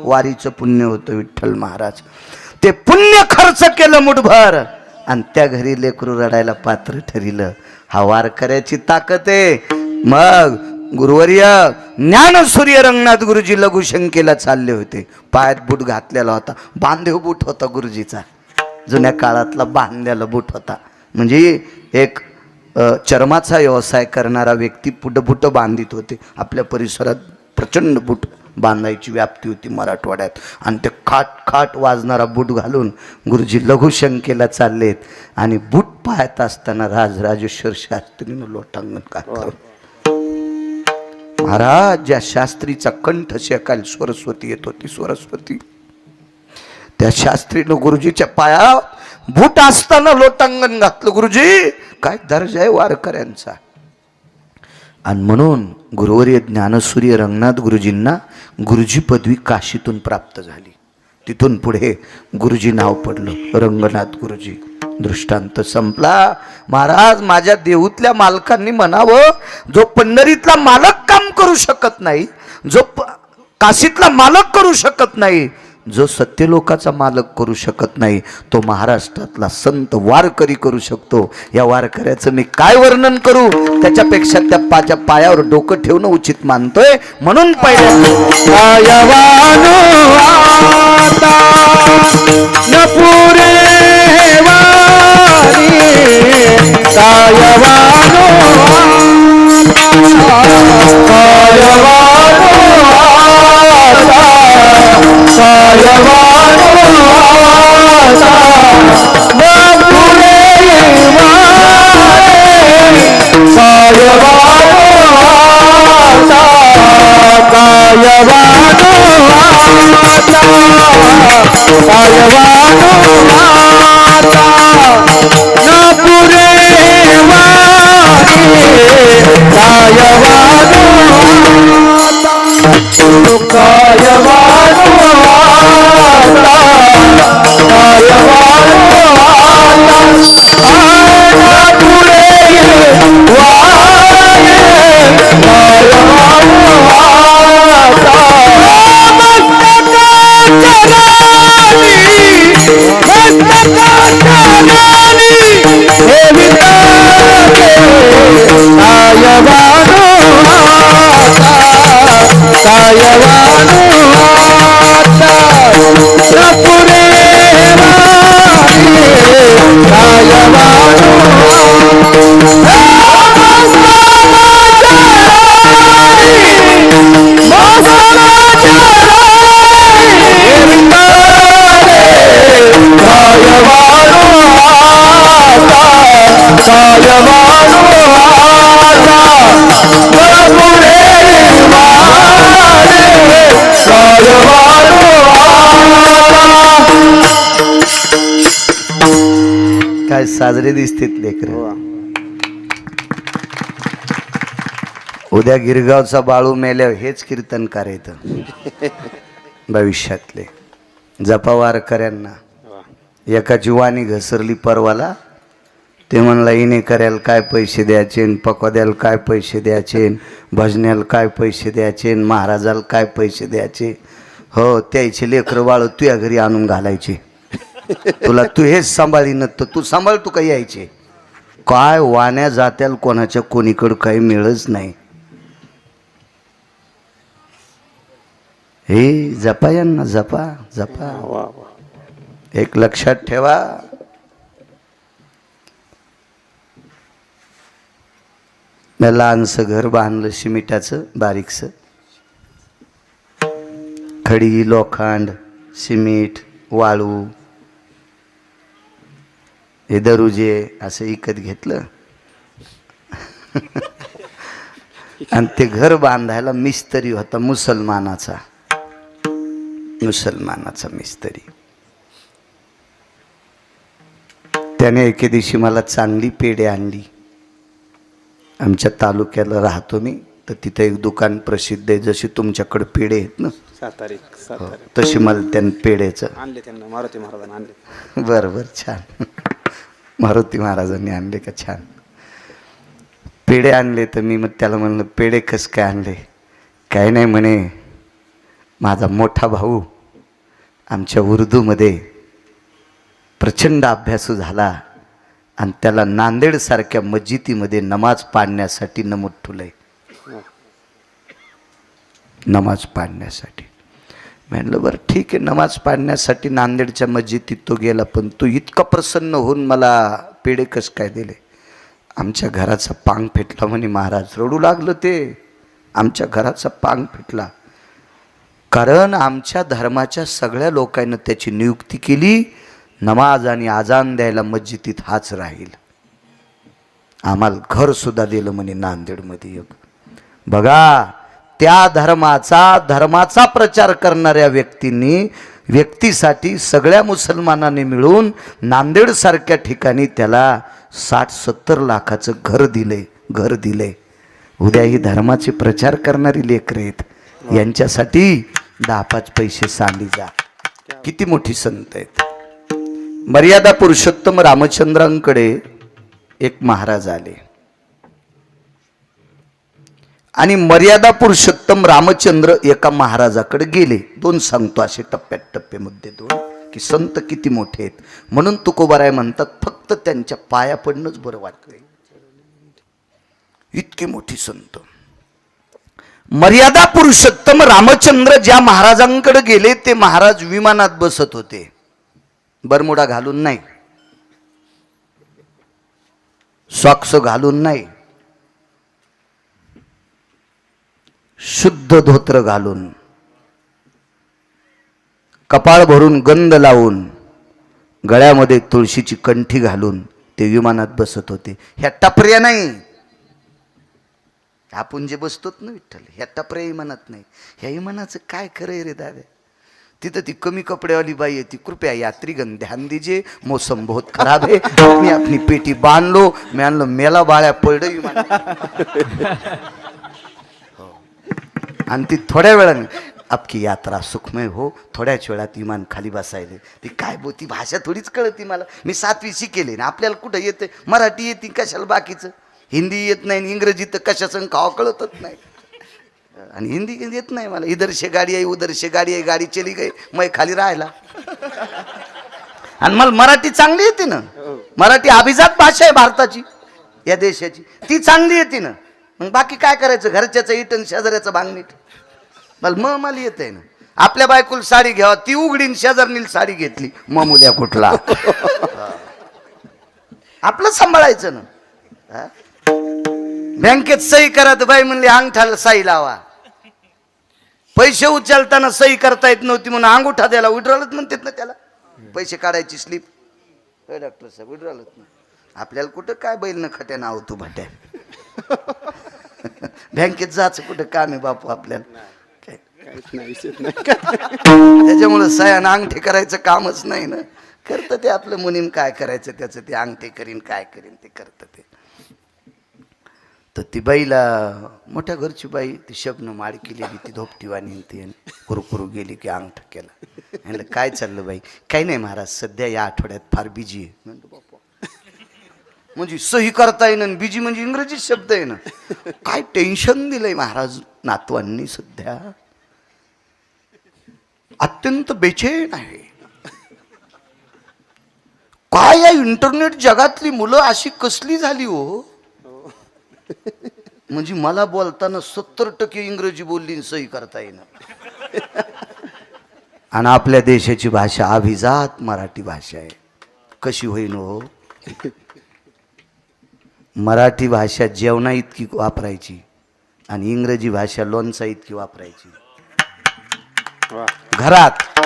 वारीचं पुण्य होतं विठ्ठल महाराज. ते पुण्य खर्च केलं मुठभर आणि त्या घरी लेकरू रडायला पात्र ठरिलं. हा वारकऱ्याची ताकद आहे. मग गुरुवर्य ज्ञानसूर्य रंगनाथ गुरुजी लघुशंकेला चालले होते. पायात बूट घातलेला होता, बांधीव बूट होता गुरुजीचा, जुन्या काळातला बांधलेला बूट होता. म्हणजे एक चर्माचा व्यवसाय करणारा व्यक्ती बुट बांधित होते. आपल्या परिसरात प्रचंड बूट बांधायची व्याप्ती होती मराठवाड्यात. आणि ते खाट खाट वाजणारा बूट घालून गुरुजी लघुशंकेला चाललेत आणि बूट पाहत असताना राजराजेश्वर शास्त्रीनं लोटांगण काढलं. महाराज, ज्या शास्त्रीचा कंठ शेकाल सरस्वती येत होती, सरस्वती, त्या शास्त्रीनं गुरुजीच्या पाया बूट असताना लोटांगण घातलं. गुरुजी, काय दर्जा आहे वारकऱ्यांचा. आणि म्हणून गुरुवर्य ज्ञानसूर्य रंगनाथ गुरुजींना गुरुजी पदवी काशीतून प्राप्त झाली. तिथून पुढे गुरुजी नाव पडलं रंगनाथ गुरुजी. दृष्टांत संपला. महाराज, माझ्या देऊतल्या मालकांनी म्हणावं, जो पंढरीतला मालक काम करू शकत नाही, जो काशीतला मालक करू शकत नाही, जो सत्यलोकाचा मालक करू शकत नाही, तो महाराष्ट्रातला संत वारकरी करू शकतो. या वारकऱ्याचं मी काय वर्णन करू, त्याच्यापेक्षा त्या पायावर डोकं ठेवणं उचित मानतोय. म्हणून काय साजरे दिसतात लेकर. उद्या गिरगावचा बाळू मेल्यावर हेच कीर्तन करायचं भविष्यातले. जपा वारकऱ्यांना. एकाची वाणी घसरली परवाला, ते म्हणला हिने करायला काय पैसे द्यायचे, पकवाद्याला काय पैसे द्यायचे, भजन्याला काय पैसे द्यायचे, महाराजाला काय पैसे द्यायचे. हो, त्याचे लेकरं बाळ तुझ्या घरी आणून घालायचे. तुला तू हेच सांभाळीन तर तू सांभाळ, तू काही यायचे काय वाण्या जात्याल कोणाच्या कोणीकडं काही मिळच नाही. हे जपा यांना, जपा जपा. एक लक्षात ठेवा, मी लहानसं घर बांधलं सिमिटाचं बारीकसं. खडी, लोखंड, सिमीट, वाळू, हे दरुजे असं विकत घेतलं आणि ते घर बांधायला मिस्त्री होता मुसलमानाचा मिस्त्री. त्याने एके दिवशी मला चांगली पेढे आणली. आमच्या तालुक्याला राहतो मी, तर तिथे एक दुकान प्रसिद्ध आहे. जशी तुमच्याकडे पेढे आहेत ना सातारी तशी मला त्यानं पेढ्याचं आणले, त्यांना मारुती महाराजांनी आणले. बरं बरं, छान. मारुती महाराजांनी आणले का? छान. पेढे आणले तर मी मग त्याला म्हणलं पेढे कसं काय आणले? काय नाही म्हणे, माझा मोठा भाऊ आमच्या उर्दूमध्ये प्रचंड अभ्यासू झाला आणि त्याला नांदेडसारख्या मस्जिदीमध्ये नमाज पाडण्यासाठी नमूद ठेवलंय. नमाज पाडण्यासाठी. म्हणलं बरं ठीक आहे, नमाज पाडण्यासाठी नांदेडच्या मस्जिदीत तो गेला, पण तो इतका प्रसन्न होऊन मला पेढे कसं काय दिले? आमच्या घराचा पांग फेटला म्हणे महाराज. रडू लागलं ते. आमच्या घराचा पांग फेटला, कारण आमच्या धर्माच्या सगळ्या लोकांनी त्याची नियुक्ती केली, नमाज आणि आजान द्यायला मस्जिदीत हाच राहील. आम्हाला घर सुद्धा दिलं म्हणे नांदेडमध्ये एक. बघा, त्या धर्माचा प्रचार करणाऱ्या व्यक्तीसाठी सगळ्या मुसलमानांनी मिळून नांदेडसारख्या ठिकाणी त्याला 60-70 लाखाचं घर दिले. उद्या ही धर्माचे प्रचार करणारी लेकरं आहेत, यांच्यासाठी 10-5 पैसे सांडी जा. किती मोठी संत आहेत. मर्यादा पुरुषोत्तम रामचंद्रांकडे एक महाराज आले आणि मर्यादा पुरुषोत्तम रामचंद्र एका महाराजाकडे गेले. 2 सांगतो असे टप्पे मुद्दे 2, की संत किती मोठे आहेत. म्हणून तुकोबाराय म्हणतात फक्त त्यांच्या पाया पडणंच बरं वाटतंय, इतके मोठी संत. मर्यादा पुरुषोत्तम रामचंद्र ज्या महाराजांकडे गेले ते महाराज विमानात बसत होते, बरमुडा घालून नाही, सॉक्स घालून नाही, शुद्ध धोत्र घालून, कपाळ भरून गंध लावून, गळ्यामध्ये तुळशीची कंठी घालून ते विमानात बसत होते. ह्या टपऱ्या नाही, आपण जे बसतोत ना विठ्ठल, ह्या टपऱ्या इमानात नाही. ह्या इमानाचं काय खरंय रे दादा? तिथं ती कमी कपड्यावाली बाई आहे ती, कृपया यात्रीगण ध्यान दीजिए, मौसम बहुत खराब है. मी अपनी पेटी बांध लो. मी आणलं मेला बाळ्या पडलं विमान. आणि ती थोड्या वेळाने आपकी यात्रा सुखमय हो, थोड्याच वेळात विमान खाली बसायले. ती काय ती भाषा थोडीच कळती मला. मी 7वी शिकेले ना, आपल्याला कुठं येते? मराठी येते कशाला, बाकीचं हिंदी येत नाही, इंग्रजी तर कशाचं खावा कळतच नाही, आणि हिंदी येत नाही मला. इधर से गाडी आहे, उधर से गाडी आहे, गाडी चली गई, मग खाली राहिला. आणि मला मराठी चांगली येते ना, मराठी अभिजात भाषा आहे भारताची, या देशाची, ती चांगली येते ना. मग बाकी काय करायचं? घरच्याचं इटन शेजाऱ्याचं भांगणीट. मला येत आहे ना. आपल्या बायकोला साडी घ्यावा, ती उघडीन, शेजारणीला साडी घेतली, मग उद्या कुठला आपलं सांभाळायचं ना. बँकेत सही करत बाई म्हणली अंगठाला सही लावा. पैसे उचलताना सही करता येत नव्हती म्हणून अंगुठा द्यायला विड्रॉलच म्हणतात ना त्याला. पैसे काढायची स्लिप, डॉक्टर साहेब विड्रॉलच नाही. आपल्याला कुठं काय बैल न खट्या नाव तू भाट्या. बँकेत जायचं कुठं काम आहे बापू आपल्याला? त्याच्यामुळं सयानं अंगठे करायचं कामच नाही ना. करतं ते आपलं मुनीम, काय करायचं त्याचं ते अंगठे करीन, काय करीन ते करतं ते. तर ती बाईला, मोठ्या घरची बाई, ती शबनं माड केलेली, ती धोपटीवाणी, ती कुरकुरू गेली की अंगठा केला. म्हणलं काय चाललं बाई? काही नाही महाराज, सध्या या आठवड्यात फार बिजी आहे. म्हणलं बापा म्हणजे सही करता येईन, बिजी म्हणजे इंग्रजी शब्द आहे ना. काय टेन्शन दिलंय महाराज नातवांनी सध्या, अत्यंत बेचैन आहे. काय या इंटरनेट जगातली मुलं अशी कसली झाली हो. म्हणजे मला बोलताना 70% इंग्रजी बोलली आणि सही करता येईना. आणि आपल्या देशाची भाषा अभिजात मराठी भाषा आहे. कशी होईन हो. मराठी भाषा जेवणा इतकी वापरायची आणि इंग्रजी भाषा लोणचा इतकी वापरायची घरात,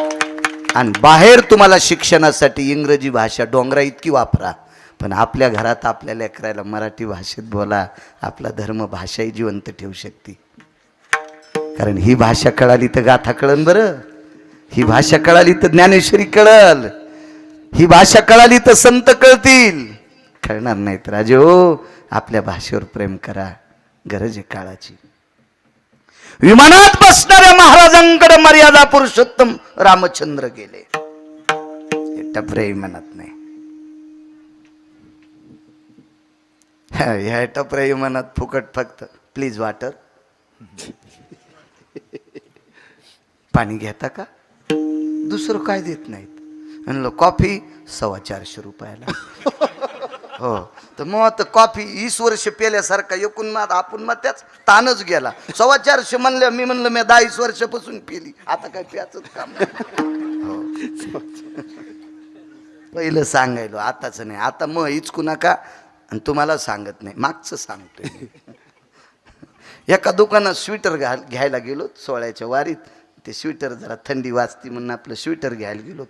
आणि बाहेर तुम्हाला शिक्षणासाठी इंग्रजी भाषा डोंगरा इतकी वापरा. पण आपल्या घरात आपल्या लेकराला मराठी भाषेत बोला. आपला धर्म भाषाही जिवंत ठेवू शकते. कारण ही भाषा कळाली तर गाथा कळन बरं. ही भाषा कळाली तर ज्ञानेश्वरी कळल. ही भाषा कळाली तर संत कळतील. कळणार नाहीत राजे हो. आपल्या भाषेवर प्रेम करा, गरज आहे काळाची. विमानात बसणाऱ्या महाराजांकडे मर्यादा पुरुषोत्तम रामचंद्र गेले. टपरे विमानात नाही, ह्या टपरे विमानात फुकट फक्त प्लीज वॉटर, पाणी घेता का, दुसरं काय देत नाहीत. म्हणलं कॉफी 450 रुपयाला. हो, तर मग आता कॉफी 20 वर्ष पेल्यासारखा एकूण मग आपण मग त्याच ताणच गेला. 450 म्हणलं. मी म्हणलं मी 10 वर्षापासून पिली, आता काय प्याच काम हो. पहिलं सांगायलो, आताच नाही. आता मग इचकू नका. आणि तुम्हाला सांगत नाही, मागचं सांगतोय. एका दुकानात स्वेटर घ्यायला गेलो 16च्या वारीत. ते स्वेटर जरा थंडी वाजती म्हणून आपलं स्वेटर घ्यायला गेलो.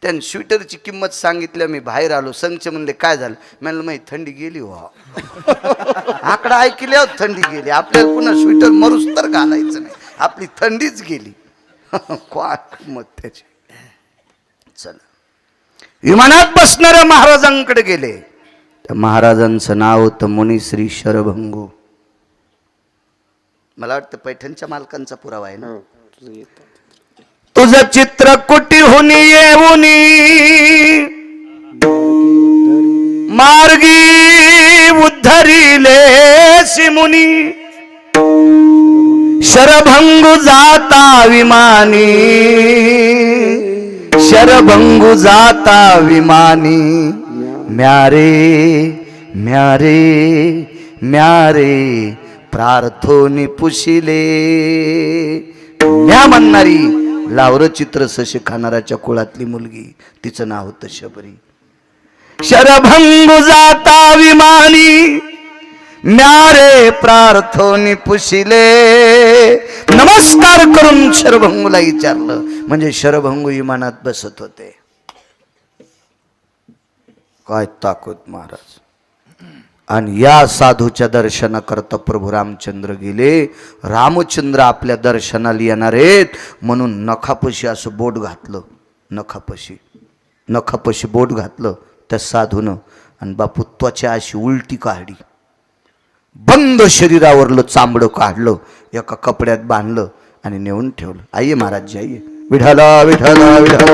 त्यानं स्वेटरची किंमत सांगितलं. मी बाहेर आलो. संच म्हणले काय झालं. म्हणलं माही थंडी गेली हो. आकडा ऐकल्यावर थंडी गेली. आपल्याला पुन्हा स्वेटर मरूस तर घालायचं नाही, आपली थंडीच गेली. काय किंमत त्याची. चला, विमानात बसणाऱ्या महाराजांकडे गेले. त्या महाराजांचं नाव होतं मुनिश्री शरभंगू. मला वाटतं पैठणच्या मालकांचा पुरावा आहे ना. तुझं चित्र कुटीहून येऊनी मार्गी उद्धरिले सिमुनी. शरभंगू जाता विमानी, शरभंगू जाता विमानी. म्यारे म्यारे म्यारे प्रार्थोनी पुशिले. म्या म्हणणारी लावर चित्र सशे खाणाराच्या कुळातली मुलगी, तिचं नाव होतं शबरी. शरभंगू जाता विमानी, म्यारे प्रार्थोनी पुशिले. नमस्कार करून शरभंगूला विचारलं. म्हणजे शरभंगू विमानात बसत होते. काय ताकद महाराज. आणि या साधूच्या दर्शनाकरता प्रभू रामचंद्र गेले. रामचंद्र आपल्या दर्शनाला येणार आहेत म्हणून नखापशी असं बोट घातलं. नखापशी बोट घातलं त्या साधूनं. आणि बापू त्वचा अशी उलटी काढली. बंद शरीरावरलं चांबडं काढलं, एका कपड्यात बांधलं आणि नेऊन ठेवलं. आइये महाराज जी आइये. विठाला विठाला विठाला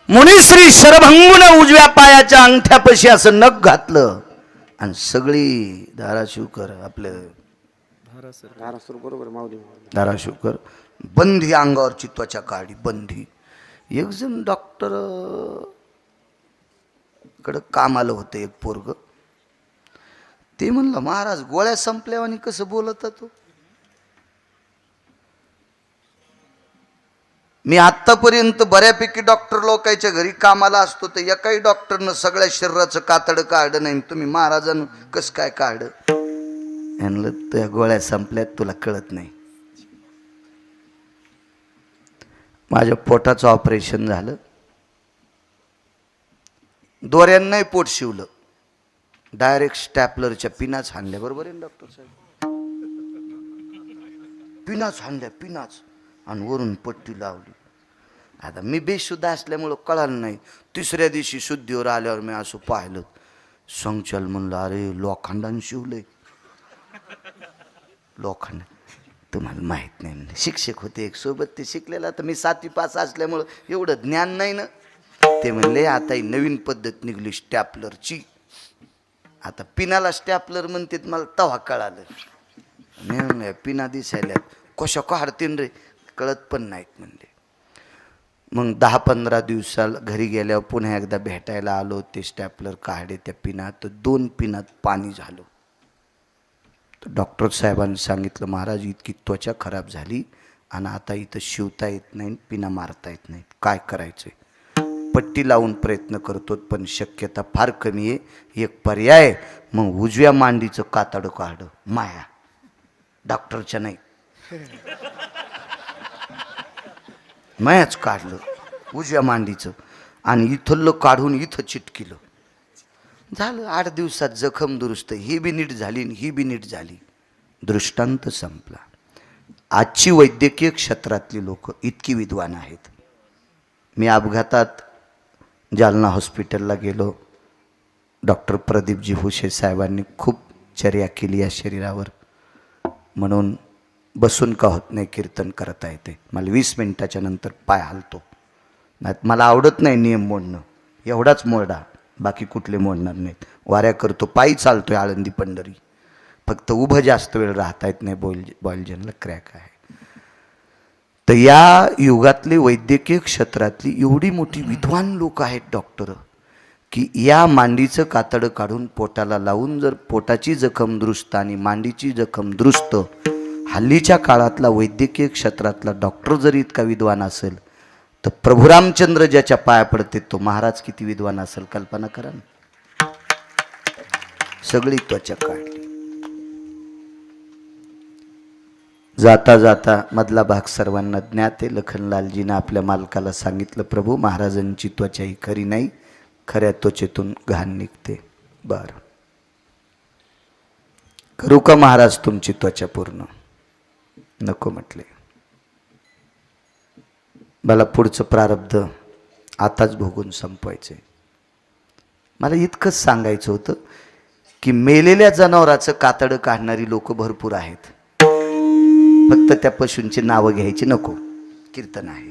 मुनिश्री शरभंगूनं उजव्या पायाच्या अंगठ्यापाशी असं नख घातलं. आणि सगळी धाराशिवकर आपले धाराशिवकर बंधी अंगावरची त्वचा काढली. बंधी. एक जण डॉक्टर कडे कामाला होतं एक पोरग. ते म्हणलं महाराज गोळ्या संपल्यावर आणि कसं बोलत तो. मी आत्तापर्यंत बऱ्यापैकी डॉक्टर लोकांच्या घरी कामाला असतो तर एकाही डॉक्टरनं सगळ्या शरीराचं कातडं काढलं नाही. तुम्ही महाराजांना कसं काय काढलं. म्हणलं त्या गोळ्या संपल्यात तुला कळत नाही. माझ्या पोटाचं ऑपरेशन झालं. दोऱ्यांनाही पोट शिवलं. डायरेक्ट स्टॅपलरच्या पिनाच हाणल्या. बरोबर आहे डॉक्टर साहेब. पिनाच हाणल्या पिनाच. आणि वरून पट्टी लावली. आता मी बेशुद्ध असल्यामुळं कळालं नाही. तिसऱ्या दिवशी शुद्धीवर आल्यावर मी असं पाहिलं. संचल म्हणलं, अरे लोखंडानं शिवलंय. लोखंड तुम्हाला माहीत नाही म्हणजे. शिक्षक होते एक सोबत, ते शिकलेला. तर मी 7वी पास असल्यामुळं एवढं ज्ञान नाही ना. ते म्हणले आता ही नवीन पद्धत निघली स्टॅपलरची. आता पिनाला स्टॅपलर म्हणते, मला तवा कळालं. मी म्हणलं पिना दिसायला कशा काढतीन रे, कळत पण नाहीत म्हणले. मग 10-15 दिवसाला घरी गेल्यावर पुन्हा एकदा भेटायला आलो. ते स्टॅपलर काढले त्या पिनात, तर 2 पिनात पाणी झालं. तर डॉक्टर साहेबांनी सांगितलं, महाराज इतकी त्वचा खराब झाली आणि आता इथं शिवता येत नाही, पिना मारता येत नाही, काय करायचं. पट्टी लावून प्रयत्न करतो पण शक्यता फार कमी आहे. एक पर्याय, मग उजव्या मांडीचं कातडं काढलं. माया डॉक्टरच्या नाही, मायाच काढलं उजव्या मांडीचं आणि इथलं काढून इथं चिटकिलं. झालं 8 दिवसात जखम दुरुस्त. ही बी नीट झाली आणि ही बी नीट झाली. दृष्टांत संपला. आजची वैद्यकीय क्षेत्रातली लोक इतकी विद्वान आहेत. मी अपघातात जालना हॉस्पिटलला गेलो. डॉक्टर प्रदीपजी भुसे साहेबांनी खूप चर्या केली या शरीरावर, म्हणून बसून का होत नाही कीर्तन करता येते. मला 20 मिनिटाच्या नंतर पाय हलतो. नाही मला आवडत नाही नियम मोडणं, एवढाच मोडा, बाकी कुठले मोडणार नाहीत. वाऱ्या करतो, पायी चालतोय आळंदी पंढरी. फक्त उभं जास्त वेळ राहता येत नाही, बॉयलजनला क्रॅक आहे. तर या युगातली वैद्यकीय क्षेत्रातली एवढी मोठी विद्वान लोक आहेत डॉक्टर, की या मांडीचं कातडं काढून पोटाला लावून जर पोटाची जखम दुरुस्त आणि मांडीची जखम दुरुस्त, हल्लीच्या काळातला वैद्यकीय क्षेत्रातला डॉक्टर जर इतका विद्वान असेल, तर प्रभू रामचंद्र ज्याच्या पाया पडते तो महाराज किती विद्वान असेल कल्पना करा ना. सगळी त्वचा काढली. जाता जाता मधला भाग सर्वांना ज्ञात आहे. लखनलालजीनं आपल्या मालकाला सांगितलं, प्रभू महाराजांची त्वचा ही खरी नाही, खऱ्या त्वचेतून घाण निघते. बरं करू का महाराज तुमची त्वचा पूर्ण? नको म्हटले. मला पुढचं प्रारब्ध आताच भोगून संपवायचे. मला इतकंच सांगायचं होतं की मेलेल्या जनावराचं कातडं काढणारी लोक भरपूर आहेत. फक्त त्या पशूंची नावं घ्यायची नको, कीर्तन आहे.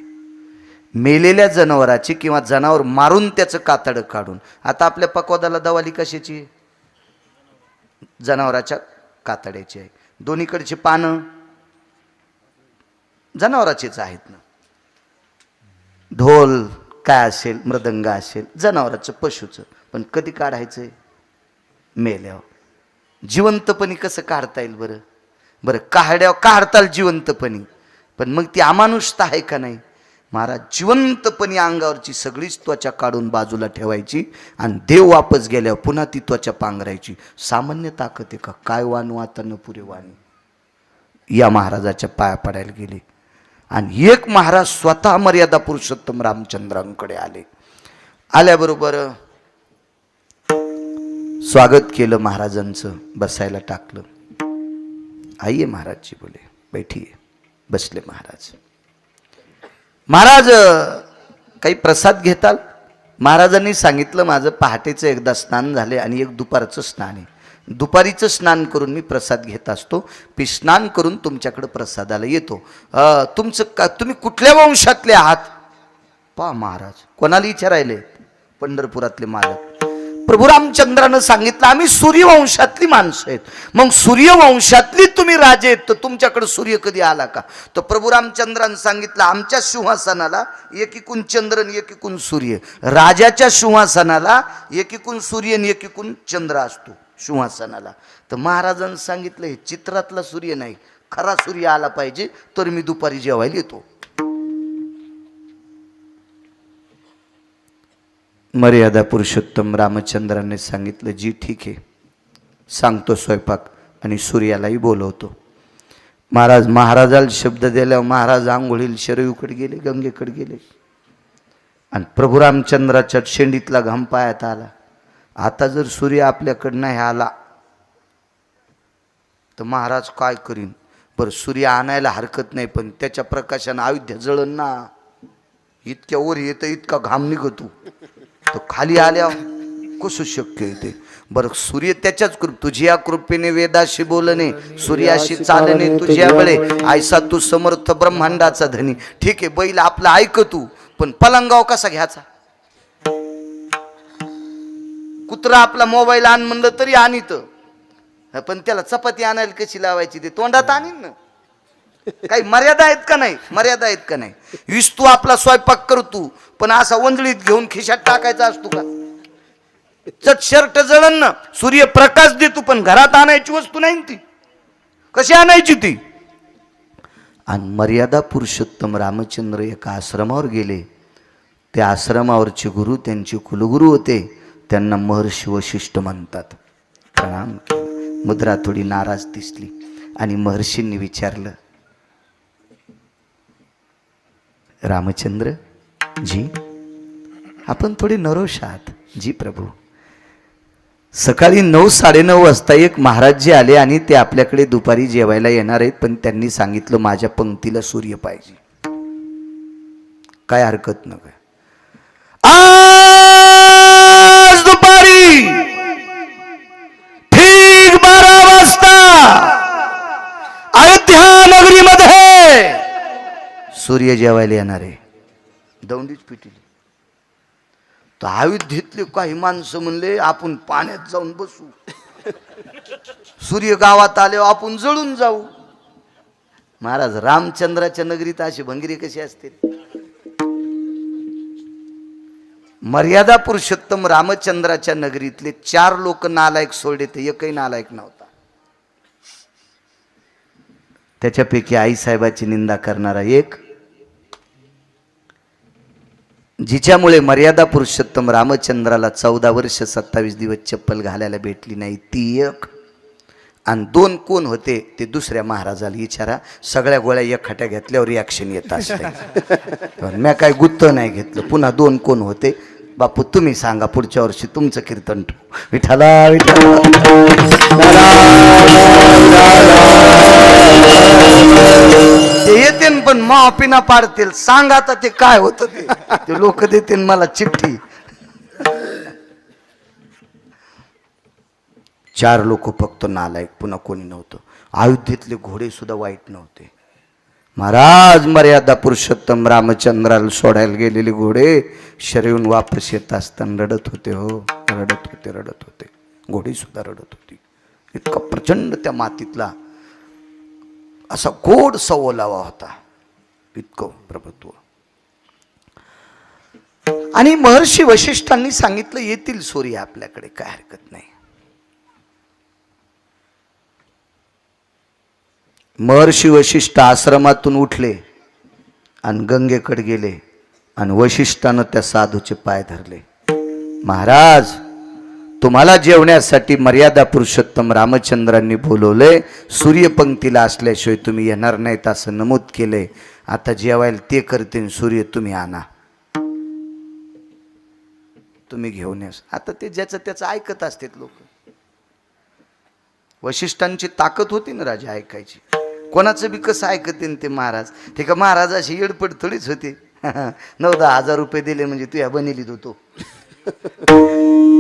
मेलेल्या जनावराची किंवा जनावर मारून त्याचं कातडं काढून. आता आपल्या पकवादाला दवाली कशाची? जनावराच्या कातड्याची आहे. दोन्हीकडची पानं जनावराचीच आहेत ना. ढोल काय असेल, मृदंग असेल, जनावराचं पशुचं. पण कधी काढायचंय? मेल्यावर. जिवंतपणी कसं काढता येईल बरं? बरं काढ्यावर काढताल जिवंतपणी, पण मग ती अमानुषता आहे का नाही? महाराज जिवंतपणी अंगावरची सगळीच त्वचा काढून बाजूला ठेवायची आणि देव वापस गेल्यावर पुन्हा ती त्वचा पांघरायची. सामान्य ताकद आहे का? काय वानू आता न पुरे वाणी. या महाराजाच्या पाया पडायला गेले आणि एक महाराज स्वतः मर्यादा पुरुषोत्तम रामचंद्रांकडे आले. आल्याबरोबर स्वागत केलं महाराजांचं, बसायला टाकलं. आइए महाराज जी बोले, बैठिए. बसले महाराज. महाराज काही प्रसाद घेताल? महाराजांनी सांगितलं, माझं पहाटेचं एकदा स्नान झाले आणि एक दुपारचं स्नान आहे. दुपारीचं स्नान करून मी प्रसाद घेत असतो. मी स्नान करून तुमच्याकडे प्रसादाला येतो. तुम्ही कुठल्या वंशातले आहात? पहा महाराज कोणाला विचारायले? पंढरपुरातले मालक. प्रभू रामचंद्रानं सांगितलं, आम्ही सूर्यवंशातली माणसं आहेत. मग सूर्यवंशातली तुम्ही राजे आहेत, तर तुमच्याकडे सूर्य कधी आला का? तर प्रभू रामचंद्रानं सांगितलं, आमच्या सिंहासनाला एकीकूण चंद्र आणि एकीकूण सूर्य. राजाच्या सिंहासनाला एकीकूण सूर्य आणि एकीकूण चंद्र असतो सिंहासनाला. तर महाराजांनी सांगितलं, हे चित्रातला सूर्य नाही, खरा सूर्य आला पाहिजे तर मी दुपारी जेवायला येतो. मर्यादा पुरुषोत्तम रामचंद्राने सांगितलं, जी ठीक आहे, सांगतो स्वयंपाक आणि सूर्यालाही बोलवतो. महाराजाला शब्द दिल्यावर महाराज आंघोळीला शरयूकडे गेले, गंगेकडे गेले आणि प्रभू रामचंद्राच्या शेंडीतला घाम पायात आला. आता जर सूर्य आपल्याकडं नाही आला तर महाराज काय करीन? बरं सूर्य आणायला हरकत नाही, पण त्याच्या प्रकाशानं अयोध्या जळण ना. इतक्या वर येतं इतका घाम निघतो तो खाली आल्या कसं शक्य आहे ते. बरं सूर्य त्याच्याच कृप तुझ्या कृपेने वेदाशी बोलणे सूर्याशी चालणे तुझ्या वेळे ऐसा तू समर्थ ब्रह्मांडाचा धनी. ठीक आहे बैल आपला ऐक तू, पण पलंगाव कसा घ्यायचा? कुत्रा आपला मोबाईल आण म्हणलं तरी आणीत, पण त्याला चपाती आणायला कशी लावायची ते तोंडात आणीन ना. काही मर्यादा आहेत का नाही? मर्यादा आहेत का नाही? वीस तू आपला स्वयंपाक करतो, पण असा वंजळीत घेऊन खिशात टाकायचा असतो का? चट शर्ट जळण ना, सूर्यप्रकाश देतो पण घरात आणायची वस्तू नाही ती. कशी आणायची ती? आणि मर्यादा पुरुषोत्तम रामचंद्र एका आश्रमावर गेले. त्या आश्रमावरचे गुरु त्यांचे कुलगुरू होते, त्यांना महर्षी वशिष्ठ म्हणतात. प्रणाम केला. मुद्रा थोडी नाराज दिसली आणि महर्षींनी विचारलं, रामचंद्र जी आपण थोडे नरोष आहात? जी प्रभू. सकाळी 9-9:30 वाजता एक महाराज जे आले आणि ते आपल्याकडे दुपारी जेवायला येणार आहेत, पण त्यांनी सांगितलं माझ्या पंक्तीला सूर्य पाहिजे. काय हरकत न काय. आज दुपारी ठीक 12 वाजता अयोध्या नगरीमध्ये सूर्य जेवायला येणार आहे. दौंडीच पिटली. तर अयोध्येतले काही माणसं म्हणले आपण पाण्यात जाऊन बसू, सूर्य गावात आल्यावर आपण जळून जाऊ. महाराज रामचंद्राच्या नगरीत अशी भंगिरी कशी असते? मर्यादा पुरुषोत्तम रामचंद्राच्या नगरीतले 4 लोक नालायक सोडले, ते एकही नालायक नव्हता. त्याच्यापैकी आईसाहेबाची निंदा करणारा एक, जिच्यामुळे मर्यादा पुरुषोत्तम रामचंद्राला 14 वर्ष 27 दिवस चप्पल घालायला भेटली नाही, ती एक. आणि 2 कोण होते ते दुसऱ्या महाराजाला विचारा. सगळ्या गोळ्या एकखट्या घेतल्यावर रिॲक्शन येत असते. मी काय गुत्त नाही घेतलं. पुन्हा 2 कोण होते? बापू तुम्ही सांगा, पुढच्या वर्षी तुमचं कीर्तन ठेवू. विठ्ठला विठ्ठला ते येते पण मापिना पाडतील. सांग आता ते काय होतं ते लोक देते मला चिठ्ठी. 4 लोक फक्त नालायक, पुन्हा कोणी नव्हतं. अयोध्येतले घोडे सुद्धा वाईट नव्हते. महाराज मर्यादा पुरुषोत्तम रामचंद्राला सोडायला गेलेले घोडे शरीरून वापस येत असताना रडत होते. हो रडत होते, रडत होते. घोडी सुद्धा रडत होती. इतका प्रचंड त्या मातीतला असा गोड सवलावा होता, इतकं प्रभुत्व. आणि महर्षी वशिष्ठांनी सांगितलं येतील सूर्य आपल्याकडे, काय हरकत नाही. महर्षी वशिष्ठ आश्रमातून उठले आणि गंगेकडे गेले आणि वशिष्ठानं त्या साधूचे पाय धरले. महाराज तुम्हाला जेवण्यासाठी मर्यादा पुरुषोत्तम रामचंद्रांनी बोलवले. सूर्यपंक्तीला असल्याशिवाय तुम्ही येणार नाहीत असं नमूद केले. आता जेवायला ते करते, सूर्य तुम्ही आणा, तुम्ही घेऊन या. आता ते ज्याचं त्याचं ऐकत असतात लोक. वशिष्ठांची ताकद होती ना राजा ऐकायची. कोणाचं बी कसं ऐकते ते महाराज. ते का महाराज अशी येडपड थोडीच होते. 9-10 हजार रुपये दिले म्हणजे तू या बनिलीत होतो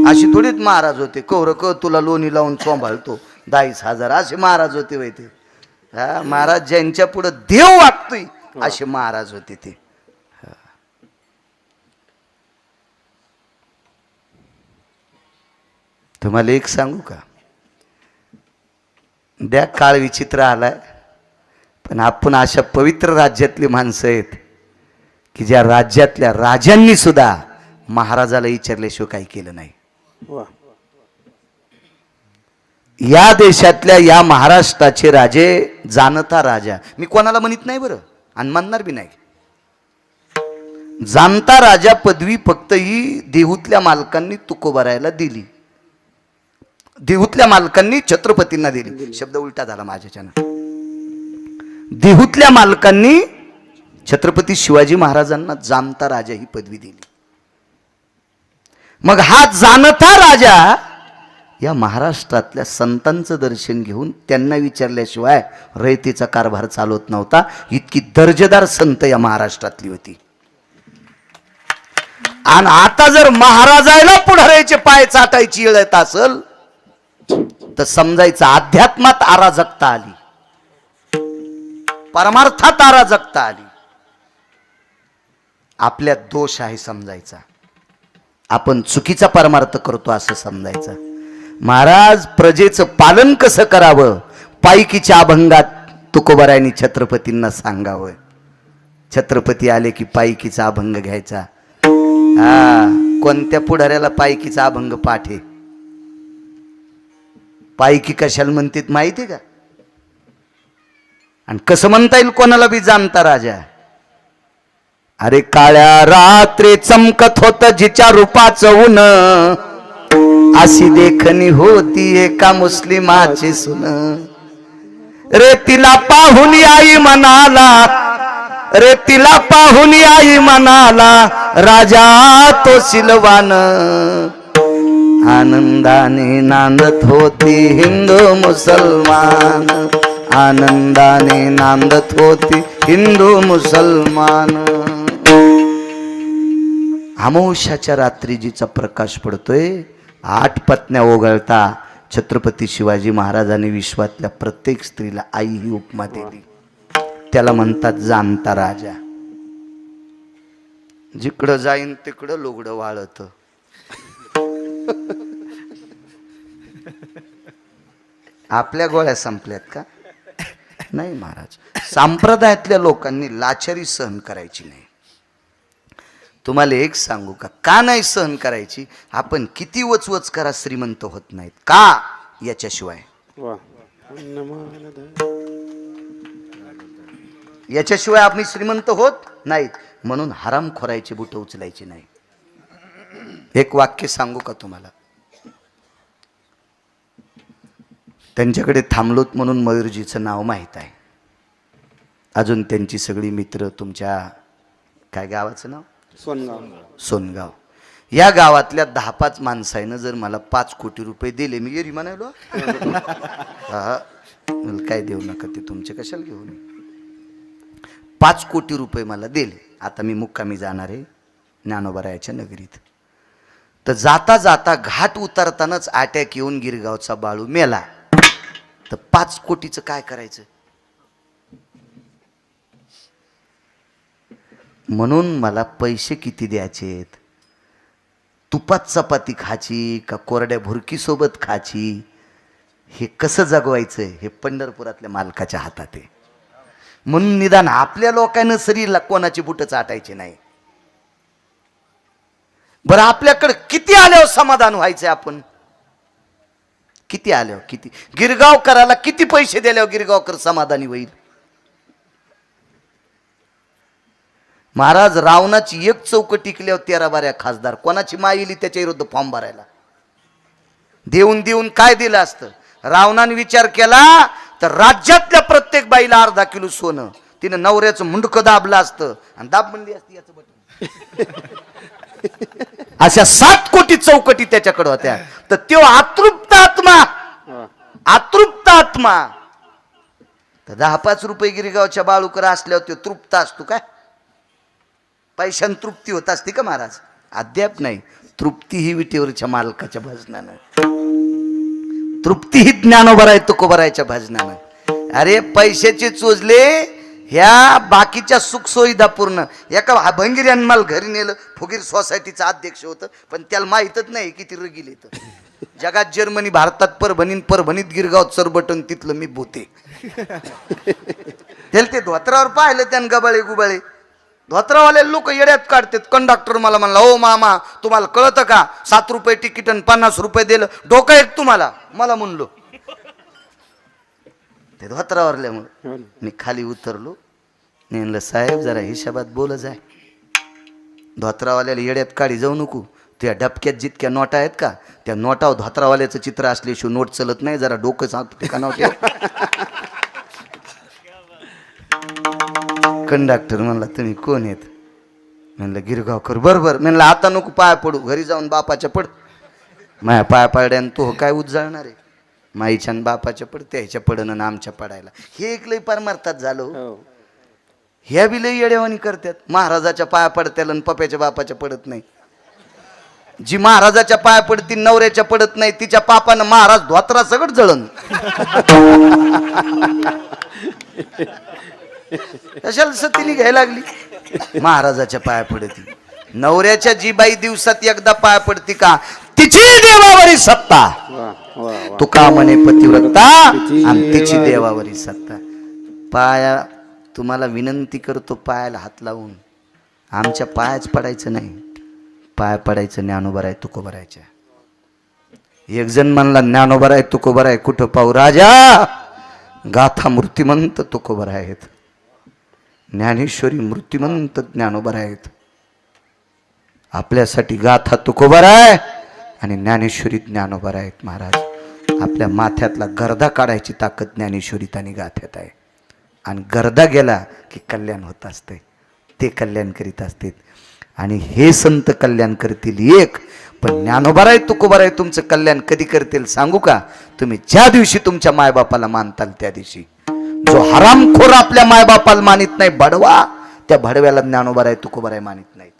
अशी थोडीच महाराज होते. कौर क तुला लोणी लावून चोंभाळतो 10,000 असे महाराज होते वय ते. हा महाराज ज्यांच्या पुढे देव वाटतोय असे महाराज होते ते. तुम्हाला एक सांगू का? द्या काळ विचित्र आलाय, पण आपण अशा पवित्र राज्यातली माणसं आहेत की ज्या राज्यातल्या राजांनी सुद्धा महाराजाला विचारल्याशिवाय काही केलं नाही. या देशातल्या या महाराष्ट्राचे राजे जाणता राजा, मी कोणाला म्हणत नाही बरं आणि म्हणणार बी नाही. जाणता राजा पदवी फक्त ही देहूतल्या मालकांनी तुकोबारायला दिली. देहूतल्या मालकांनी छत्रपतींना दिली. शब्द उलटा झाला माझ्याच्यानं. देहूतल्या मालकांनी छत्रपती शिवाजी महाराजांना जाणता राजा ही पदवी दिली. मग हा जाणता राजा या महाराष्ट्रातल्या संतांचं दर्शन घेऊन त्यांना विचारल्याशिवाय रयतेचा कारभार चालवत नव्हता. इतकी दर्जेदार संत या महाराष्ट्रातली होती. आणि आता जर महाराजाला पुढाऱ्याचे पाय चाटायची वेळ येत असल तर समजायचं अध्यात्मात अराजकता आली, परमार्थात अराजकता आली. आपल्यात दोष आहे समजायचा, आपण चुकीचा परमार्थ करतो असं समजायचं. महाराज प्रजेचं पालन कसं करावं पायकीच्या अभंगात तुकोबारायांनी छत्रपतींना सांगावं. छत्रपती आले की पायकीचा अभंग घ्यायचा. कोणत्या पुढाऱ्याला पायकीचा अभंग पाठ आहे? पायकी कशाला म्हणतात माहिती का? आणि कसं म्हणता येईल कोणाला बी जाणता राजा? अरे काळ्या रात्री चमकत होत जिच्या रूपाचं ऊन, अशी देखणी होती एका मुस्लिमाची सुन. रे तिला पाहुन आई म्हणाला, रे तिला पाहुन आई म्हणाला, राजा तो सिलवान. आनंदाने नांदत होती हिंदू मुसलमान, आनंदाने नांदत होती हिंदू मुसलमान. अमावस्याच्या रात्री जिचा प्रकाश पडतोय, 8 पत्न्या ओघळता छत्रपती शिवाजी महाराजांनी विश्वातल्या प्रत्येक स्त्रीला आई ही उपमा दिली. त्याला म्हणतात जाणता राजा. जिकडं जाईन तिकडं लुगडं वाळत. आपल्या गोळ्या संपल्यात का? नाही महाराज, संप्रदायातल्या लोकांनी लाचारी सहन करायची नाही. तुम्हाला एक सांगू का नाही सहन करायची? आपण किती वचवच करा श्रीमंत होत नाहीत का? याच्याशिवाय आम्ही श्रीमंत होत नाहीत. म्हणून हरामखोरायची बुट उचलायची नाही. एक वाक्य सांगू का तुम्हाला? त्यांच्याकडे थांबलोत म्हणून मयूरजीचं नाव माहीत आहे. अजून त्यांची सगळी मित्र तुमच्या काय गावाचं नाव? सोनगाव. या गावातल्या 10-5 माणसाईनं जर मला 5 कोटी रुपये दिले, मी येरी म्हणालो मला काय देऊ नका, ते तुमचे कशाला घेऊन. 5 कोटी रुपये मला दिले. आता मी मुक्कामी जाणार आहे ज्ञानोबारायाच्या नगरीत. तर जाता जाता घाट उतरतानाच अटॅक येऊन गिरगावचा बाळू मेला. तर 5 कोटीचं काय करायचं? म्हणून मला पैसे किती द्यायचेत? तुपात चपाती खाची का कोरड्या भुरकी सोबत खाची? हे कसं जगवायचं हे पंढरपुरातल्या मालकाच्या हातात आहे. म्हणून निदान आपल्या लोकांना शरीरला कोणाची बुटं चाटायची नाही. बरं आपल्याकडे किती आल्यावर समाधान व्हायचंय? आपण किती आल्यावर, किती गिरगावकराला किती पैसे दिल्यावर गिरगावकर समाधानी होईल? महाराज रावणाची एक चौक टिकल्यावर 13-12 खासदार. कोणाची माईली त्याच्या विरुद्ध फॉर्म भरायला? देऊन देऊन काय दिलं असतं? रावणाने विचार केला तर राज्यातल्या प्रत्येक बाईला अर्धा किलो सोनं. तिनं नवऱ्याचं मुंडकं दाबलं असतं आणि दाब म्हणली असती याचं बटन. अशा 7 कोटी चौकटी त्याच्याकडे होत्या. तर तो अतृप्त आत्मा, अतृप्त आत्मा. तर 10-5 रुपये गिरगावच्या बाळूकर असल्यावर तो तृप्त असतो काय? पैशान तृप्ती होत असते का महाराज? अद्याप नाही. तृप्ती ही विटेवरच्या मालकाच्या भजनानं, तृप्ती ही ज्ञानोबराय तुकोबरायच्या भजनानं. अरे पैशाचे चोजले ह्या बाकीच्या सुखसोयीदा पूर्ण. एका भंगिऱ्यानं मला घरी नेलं. फुगीर सोसायटीचा अध्यक्ष होतं, पण त्याला माहीतच नाही किती रगील येतं. जगात जर्मनी, भारतात परभणीत गिरगाव चरबटन तिथलं मी भूते. त्याला ते धोत्रावर पाहिलं त्यानं गबाळे गुबाळे. धोत्रावाले लोक येड्यात काढतात. कंडक्टर मला म्हणला, ओ मामा तुम्हाला कळतं का 7 रुपये तिकीट आणि 50 रुपये दिलं, डोकं येत तुम्हाला? मला म्हणलो ते धोत्रावरल्यामुळे. मी खाली उतरलो. मी म्हणलं साहेब जरा हिशोबात बोल जाय. धोत्रावाल्याला येड्यात काढी जाऊ नको. त्या डबक्यात जितक्या नोटा आहेत का त्या नोटावर धोत्रावाल्याचं चित्र असल्याशिवाय नोट चलत नाही. जरा डोकं सांगतो ठिकाण. कंडक्टर म्हणला तुम्ही कोण आहेत? म्हणलं गिरगावकर. बरोबर. म्हणलं आता नको पाया पडू, घरी जाऊन बापाच्या पड. माया पाया पड्यान तो काय उजळणार आहे? माईच्या बापाच्या पड, त्याच्या पडणं ना आमच्या पडायला. हे एक लई परमार्थात झालं. ह्या बी लई येड्यावानी करतात. महाराजाच्या पाया पडत्याला आणि पप्याच्या बापाच्या पडत नाही. जी महाराजाच्या पाया पडती नवऱ्याच्या पडत नाही तिच्या पापानं महाराज धोत्रा सगळं जळण. कशाला सतीने घ्यायला लागली. महाराजाच्या पाया पडती. नवऱ्याच्या जी बाई दिवसात एकदा पाया पडती का तिची देवावरी सत्ता. तुका म्हणे पतिव्रता आणि तिची देवावरी सत्ता. पाया तुम्हाला विनंती करतो पायाला हात लावून आमच्या पायाच पडायचं नाही. पाया पडायचं ज्ञानोबराय तुकोबरायच्या. एक जण म्हणला ज्ञानोबराय तुकोबराय कुठं पाहू राजा. गाथा मूर्तिमंत तुकोबराय आहेत. ज्ञानेश्वरी मूर्तिमंत ज्ञानोबराय आहेत. आपल्यासाठी गाथा तुकोबराय आणि ज्ञानेश्वरी ज्ञानोबराय आहेत. महाराज आपल्या माथ्यातला गर्दा काढायची ताकद ज्ञानेश्वरीत आणि गाथ्यात आहे. आणि गर्दा गेला की कल्याण होत असते. ते कल्याण करीत असते. आणि हे संत कल्याण करतील एक. पण ज्ञानोबराय तुकोबराय तुमचं कल्याण कधी करतील सांगू का. तुम्ही ज्या दिवशी तुमच्या मायबापाला मानताल त्या दिवशी. जो हरामखोर आपल्या मायबापाला मानित नाही भडवा त्या भडव्याला ज्ञानोबराय तुकोबराय मानित नाहीत.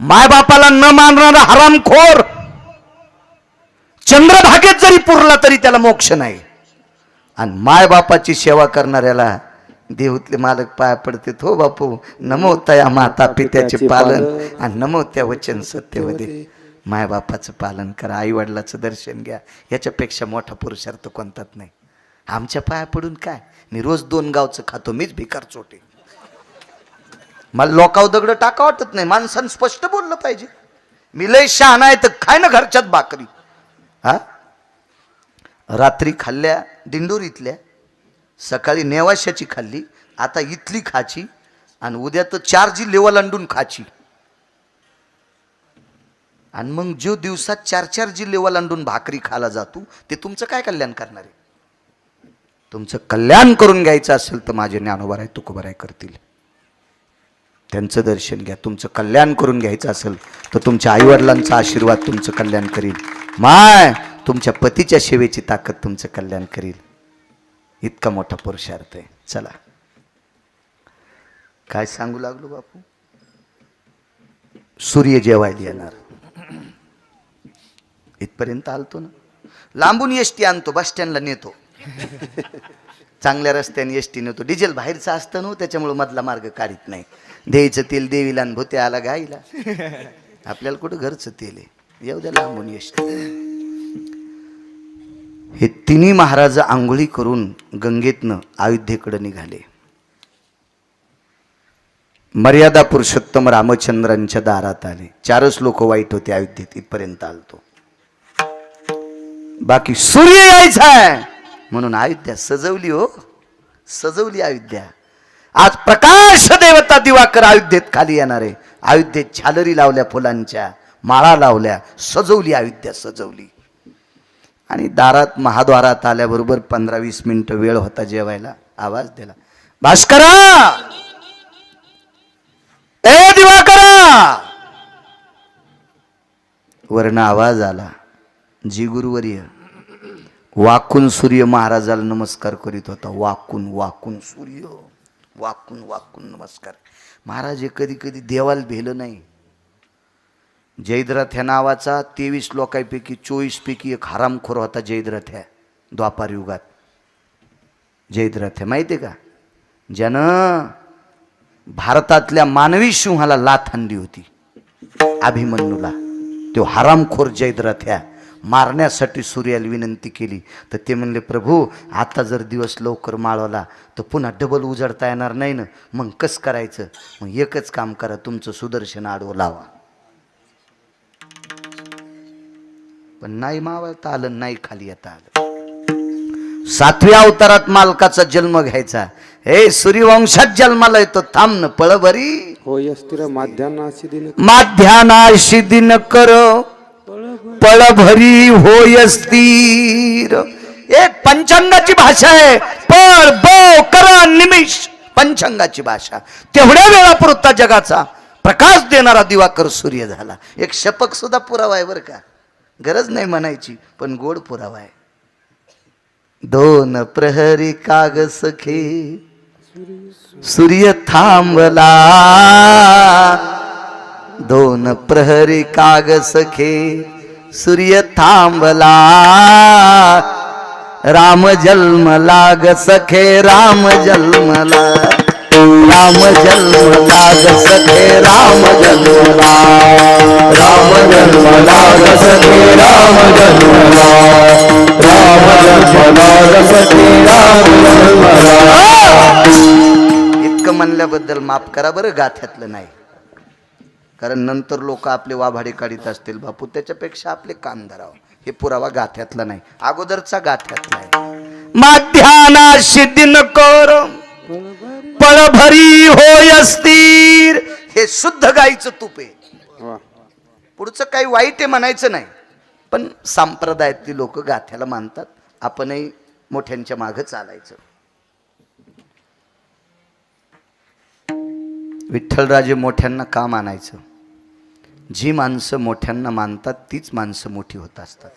मायबापाला न मानणारा हरामखोर चंद्रभागेत जरी पुरला तरी त्याला मोक्ष नाही. आणि मायबापाची सेवा करणाऱ्याला देऊतले मालक पाया पडते. हो बापू नमो तया माता पित्याचे पालन आणि नमो त्या वचन सत्यवदे. मायबापाचं पालन करा. आई वडिलाचं दर्शन घ्या. याच्यापेक्षा मोठा पुरुषार्थ कोणताच नाही. आमच्या पाया पडून काय. मी रोज 2 गावचं खातो. मीच भिकार चोटे. मला लोकाव दगड टाका वाटत नाही. माणसानं स्पष्ट बोललं पाहिजे. मी लय शहाणा आहे तर खाय ना घरच्यात भाकरी. हा रात्री खाल्ल्या दिंडोरीतल्या. सकाळी नेवाशाची खाल्ली. आता इथली खाची आणि उद्या तर 4 जी लेवल अंडून खाची. आणि मग जो दिवसात 4 जी लेवल अंडून भाकरी खाला जातो ते तुमचं काय कल्याण करणार आहे. तुमचं कल्याण करून घ्यायचं असेल तर माझे ज्ञानोबराय तुकोबराय करतील. त्यांचं दर्शन घ्या. तुमचं कल्याण करून घ्यायचं असेल तर तुमच्या आईवडिलांचा आशीर्वाद तुमचं कल्याण करील. माय तुमच्या पतीच्या सेवेची ताकद तुमचं कल्याण करील. इतका मोठा पुरुषार्थ आहे. चला काय सांगू लागलो बापू. सूर्य जेवायला येणार इथपर्यंत आलतो ना. लांबून एसटी आणतो बस स्टँडला नेतो. चांगल्या रस्त्याने एसटी नेतो. डिझेल बाहेरचं असतं ना त्याच्यामुळे मधला मार्ग काढीत नाही. द्यायचं तेल देवीला आणि भूते आला गाईला. आपल्याला कुठं घरचं तेल आहे. येऊ द्या लांबून एसटी. हे तिन्ही महाराज आंघोळी करून गंगेतनं अयोध्येकडे निघाले. मर्यादा पुरुषोत्तम रामचंद्रांच्या दारात आले. 4च लोक वाईट होते अयोध्येत. इथपर्यंत आलतो. बाकी सूर्य यायचा आहे म्हणून अयोध्या सजवली. हो सजवली अयोध्या. आज प्रकाश देवता दिवाकर अयोध्येत खाली येणार आहे. अयोध्येत झालरी लावल्या फुलांच्या माळा लावल्या. सजवली अयोध्या सजवली. आणि दारात महाद्वारात आल्याबरोबर 15-20 मिनिटं वेळ होता जेवायला. आवाज दिला भास्करा ए दिवाकरा. वर्ण आवाज आला. जी गुरुवर्य. वाकून सूर्य महाराजाला नमस्कार करीत होता. वाकून वाकून सूर्य वाकून वाकून नमस्कार. महाराज कधी कधी देवाला भेलं नाही. जयद्रथ ह्या नावाचा 23 लोकांपैकी 24 पैकी एक हरामखोर होता. जयद्रथ ह्या द्वापार युगात. जयद्रथ ह्या माहिती आहे का. ज्यानं भारतातल्या मानवी सिंहाला लाथ हाणली होती अभिमन्यूला. तो हरामखोर जयद्रथ ह्या मारण्यासाठी सूर्याला विनंती केली तर ते म्हणले प्रभू आता जर दिवस लवकर माळवला तर पुन्हा डबल उजळता येणार नाही ना. मग कसं करायचं. मग एकच काम करा तुमचं सुदर्शन आडवं लावा. पण नाही मावळता आलं नाही खाली येता आलं. 7व्या अवतारात मालकाचा जन्म घ्यायचा. हे सूर्यवंशात जन्माला येतो. थांब न पळ बरी. होय स्थिर माध्यानाशी दिन कर पळ भरी होय स्थिर. एक पंचांगाची भाषा आहे. पळ बो कर निमिष पंचांगाची भाषा. तेवढ्या वेळापुरता जगाचा प्रकाश देणारा दिवाकर सूर्य झाला. एक शपक सुद्धा पुरावा आहे बरं का. गरज नाही म्हणायची पण गोड पुरावा आहे. 2 प्रहरी काग सखे सूर्य थांबला. दोन प्रहरी काग सखे सूर्य थांबला राम जन्मला ग सखे राम जन्मला राम जन्मला ग सखे राम जन्मला राम जन्मला ग सखे राम जन्मला राम जन्मला ग सखे राम जन्मला. इतकं म्हणल्याबद्दल माफ करा बरं, गाथ्यातलं नाही, कारण नंतर लोक आपले वाभाडे काढीत असतील. बापू त्याच्यापेक्षा आपले कान धरावं. हे पुरावा गाथ्यातला नाही, अगोदरचा गाथ्यातला आहे. माध्याना सिद्धी नकोर पळभरी होय स्थिर. हे शुद्ध गाईचं तूप आहे. पुढचं काही वाईट आहे म्हणायचं नाही, पण संप्रदायातली लोक गाथ्याला मानतात. आपणही मोठ्यांच्या मागं चालायचं. विठ्ठलराजे मोठ्यांना का मानायचं? जी माणसं मोठ्यांना मानतात तीच माणसं मोठी होत असतात.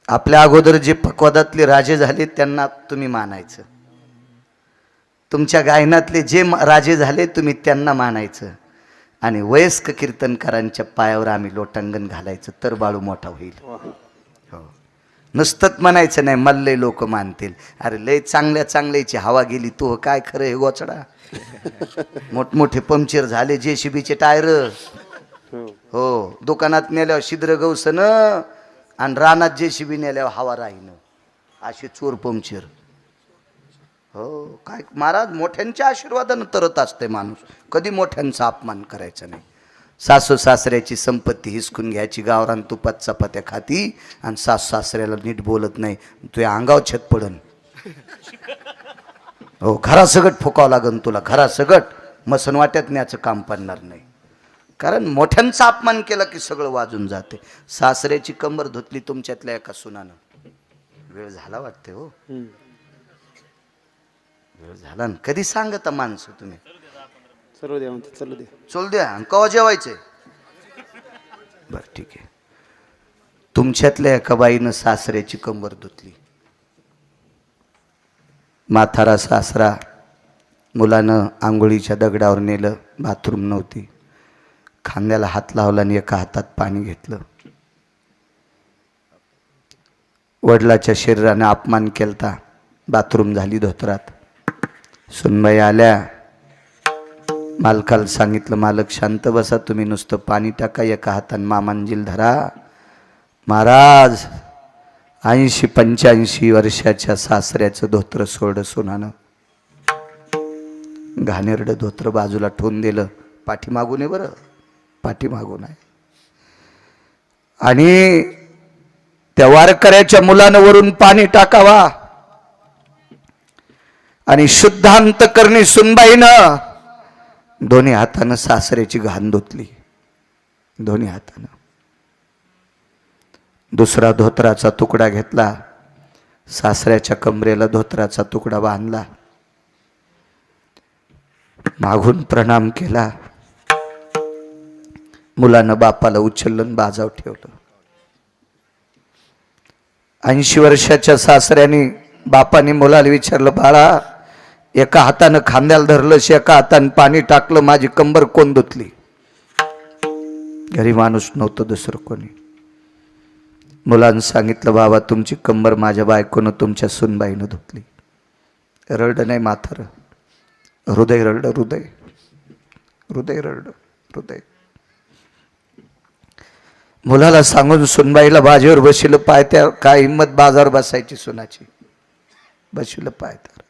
आपल्या अगोदर जे पक्वादातले राजे झाले त्यांना तुम्ही मानायचं. तुमच्या गायनातले जे राजे झाले तुम्ही त्यांना मानायचं. आणि वयस्क कीर्तनकारांच्या पायावर आम्ही लोटांगण घालायचं, तर बाळू मोठा होईल. हो, नुसतंच म्हणायचं नाही मल्ले लोक मानतील. अरे लय चांगल्या चांगल्याची हवा गेली, तू काय खरं हे गोचडा. मोठमोठे पंक्चर झाले, JCBचे टायर. हो, दुकानात नेल्यावर छिद्र गवसन आणि रानात JCB नेल्यावर हवा राहीन, असे चोर पंक्चर. हो, काय महाराज मोठ्यांच्या आशीर्वादानं तरत असते माणूस. कधी मोठ्यांचा अपमान करायचा नाही. सासू सासऱ्याची संपत्ती हिसकून घ्यायची, गावरान तुपात चपात्या खाती आणि सासू सासऱ्याला नीट बोलत नाही, तुझ्या अंगावर छत पडन. हो, घरासगट फुकावं लागन तुला, घरासगट. मसन वाट्यात न्याचं काम पडणार नाही, कारण मोठ्यांचा अपमान केला की सगळं वाजून जाते. सासऱ्याची कंबर धुतली तुमच्यातल्या एका सुनानं. वेळ झाला वाटते हो, वेळ झाला ना. कधी सांगता माणसं तुम्ही चल द्या आणि कवा जेवायचे. बर ठीक आहे. तुमच्यातल्या एका बाईनं सासऱ्याची कंबर धुतली. म्हातारा सासरा मुलानं आंघोळीच्या दगडावर नेलं, बाथरूम नव्हती. खांद्याला हात लावला आणि एका हातात पाणी घेतलं. वडिलाच्या शरीराने अपमान केलता, बाथरूम झाली धोत्रात. सुनबाई आल्या, मालकाला सांगितलं, मालक शांत बसा, तुम्ही नुसतं पाणी टाका, एका हातानं मामांजील धरा. महाराज 80-85 वर्षाच्या सासऱ्याचं धोत्र सोडलं सुनानं. घाणेरडं धोत्र बाजूला ठेवून दिलं. पाठीमागून आहे बरं, पाठीमागून आहे. आणि त्या वारकऱ्याच्या मुलानं वरून पाणी टाकावा आणि शुद्ध अंतकरणी सुनबाईनं दोन्ही हातानं सासऱ्याची घाण धुतली, दोन्ही हातानं. दुसरा धोत्राचा तुकडा घेतला, सासऱ्याच्या कमरेला धोत्राचा तुकडा बांधला, मागून प्रणाम केला. मुलानं बापाला उचललं, बाजाव ठेवलं. 80 वर्षाच्या सासऱ्याने बापाने मुलाला विचारलं, बाळा एका हातानं खांद्याला धरलं, एका हातानं पाणी टाकलं, माझी कंबर कोण धुतली? घरी माणूस नव्हतं दुसरं कोणी. मुलानं सांगितलं, बाबा तुमची कंबर माझ्या बायकोनं तुमच्या सुनबाईनं धुतली. रडलं नाही म्हातारं, हृदय रडलं, हृदय हृदय रडलं, हृदय. मुलाला सांगून सुनबाईला बाजेवर बसलं, पाय त्या काय हिंमत बाजावर बसायची सुनाची, बसलं पाय तर.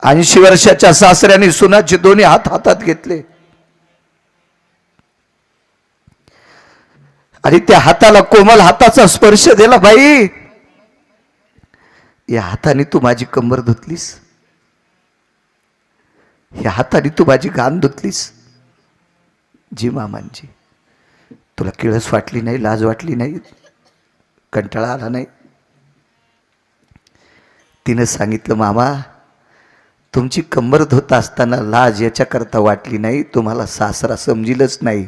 80 वर्षाच्या सासऱ्याने सुनाचे दोन्ही हात हातात घेतले आणि त्या हाताला कोमल हाताचा स्पर्श दिला. बाई या हाताने तू माझी कंबर धुतलीस, या हाताने तू माझी घाण धुतलीस. जी मामांची, तुला किळस वाटली नाही, लाज वाटली नाही, कंटाळा आला नाही? तिनं सांगितलं, मामा तुमची कंबर धुत असताना लाज याच्याकरता वाटली नाही, तुम्हाला सासरा समजिलच नाही,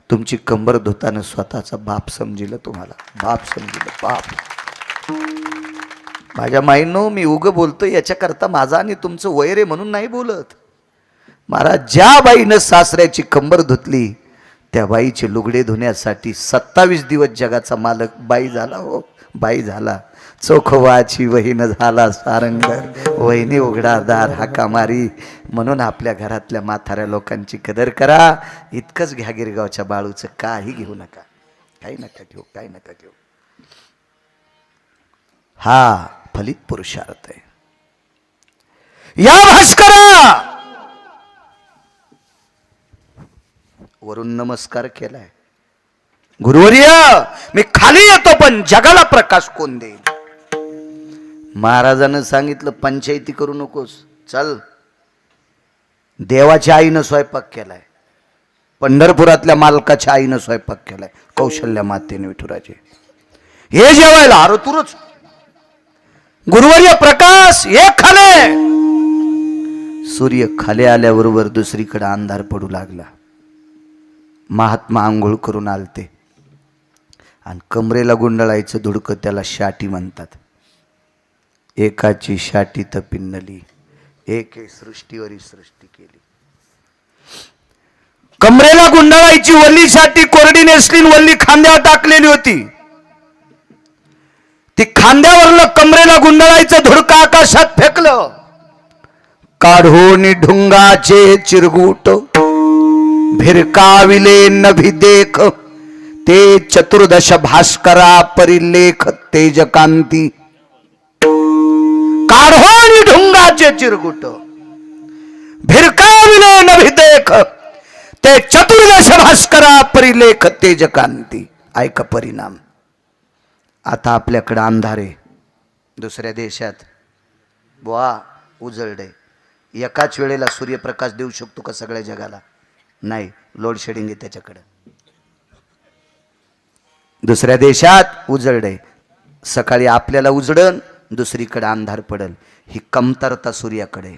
तुमची कंबर धुताना स्वतःचा बाप समजिलं, तुम्हाला बाप समजिलं, बाप. माझ्या माईंनो, मी उगं बोलतो याच्याकरता माझा आणि तुमचं वैर आहे म्हणून नाही बोलत. महाराज ज्या बाईनं सासऱ्याची कंबर धुतली त्या बाईचे लुगडे धुण्यासाठी 27 दिवस जगाचा मालक बाई झाला. हो बाई झाला. चोखवाची वहीन झाला सारंगर, वहिनी उघडादार हाका मारी. म्हणून आपल्या घरातल्या म्हाताऱ्या लोकांची कदर करा. इतकंच घ्या गिरगावच्या बाळूचं, काही घेऊ नका, काही नका घेऊ, काही नका घेऊ. हा फलित पुरुषार्थ आहे. या भास्करा वरून नमस्कार केलाय. गुरुवर्य मी खाली येतो पण जगाला प्रकाश कोण देईल. महाराजानं सांगितलं पंचायती करू नकोस, चल. देवाच्या आईनं स्वयंपाक केलाय, पंढरपुरातल्या मालकाच्या आईनं स्वयंपाक केलाय, कौशल्या मातेने विठुराजे. हे जेवायला अरे तुरच. गुरुवर्य प्रकाश हे खाले. सूर्य खाली आल्याबरोबर दुसरीकडे अंधार पडू लागला. महात्मा आंघोळ करून आलते आणि कमरेला गुंडळायचं धुडकं, त्याला शाटी म्हणतात. एकाची शाटी तपिन्नली, एक सृष्टीवरी सृष्टी केली. कमरेला गुंडाळायची वल्ली शाटी कोरडी नेसली, वल्ली खांद्यावर टाकलेली होती. ती खांद्यावरलं कमरेला गुंडाळायचं धुडकं आकाशात फेकलं. काढून ढुंगाचे चिरगुट भिरकाविले नभी देख, ते चतुर्दश भास्करा परिलेख तेजकांती. काढून ढुंगाचे चिरगुट भिरकाविले नभी देख, ते चतुर्दश भास्करा परिलेख तेजकांती. ऐका परिणाम. आता आपल्याकडे अंधार आहे. दुसऱ्या देशात बुवा उजळडे. एकाच वेळेला सूर्यप्रकाश देऊ शकतो का सगळ्या जगाला? नाही, लोड शेडिंग आहे त्याच्याकडे. दुसऱ्या देशात उजळडे, सकाळी आपल्याला उजडन, दुसरीकडे अंधार पडल. ही कमतरता सूर्याकडे.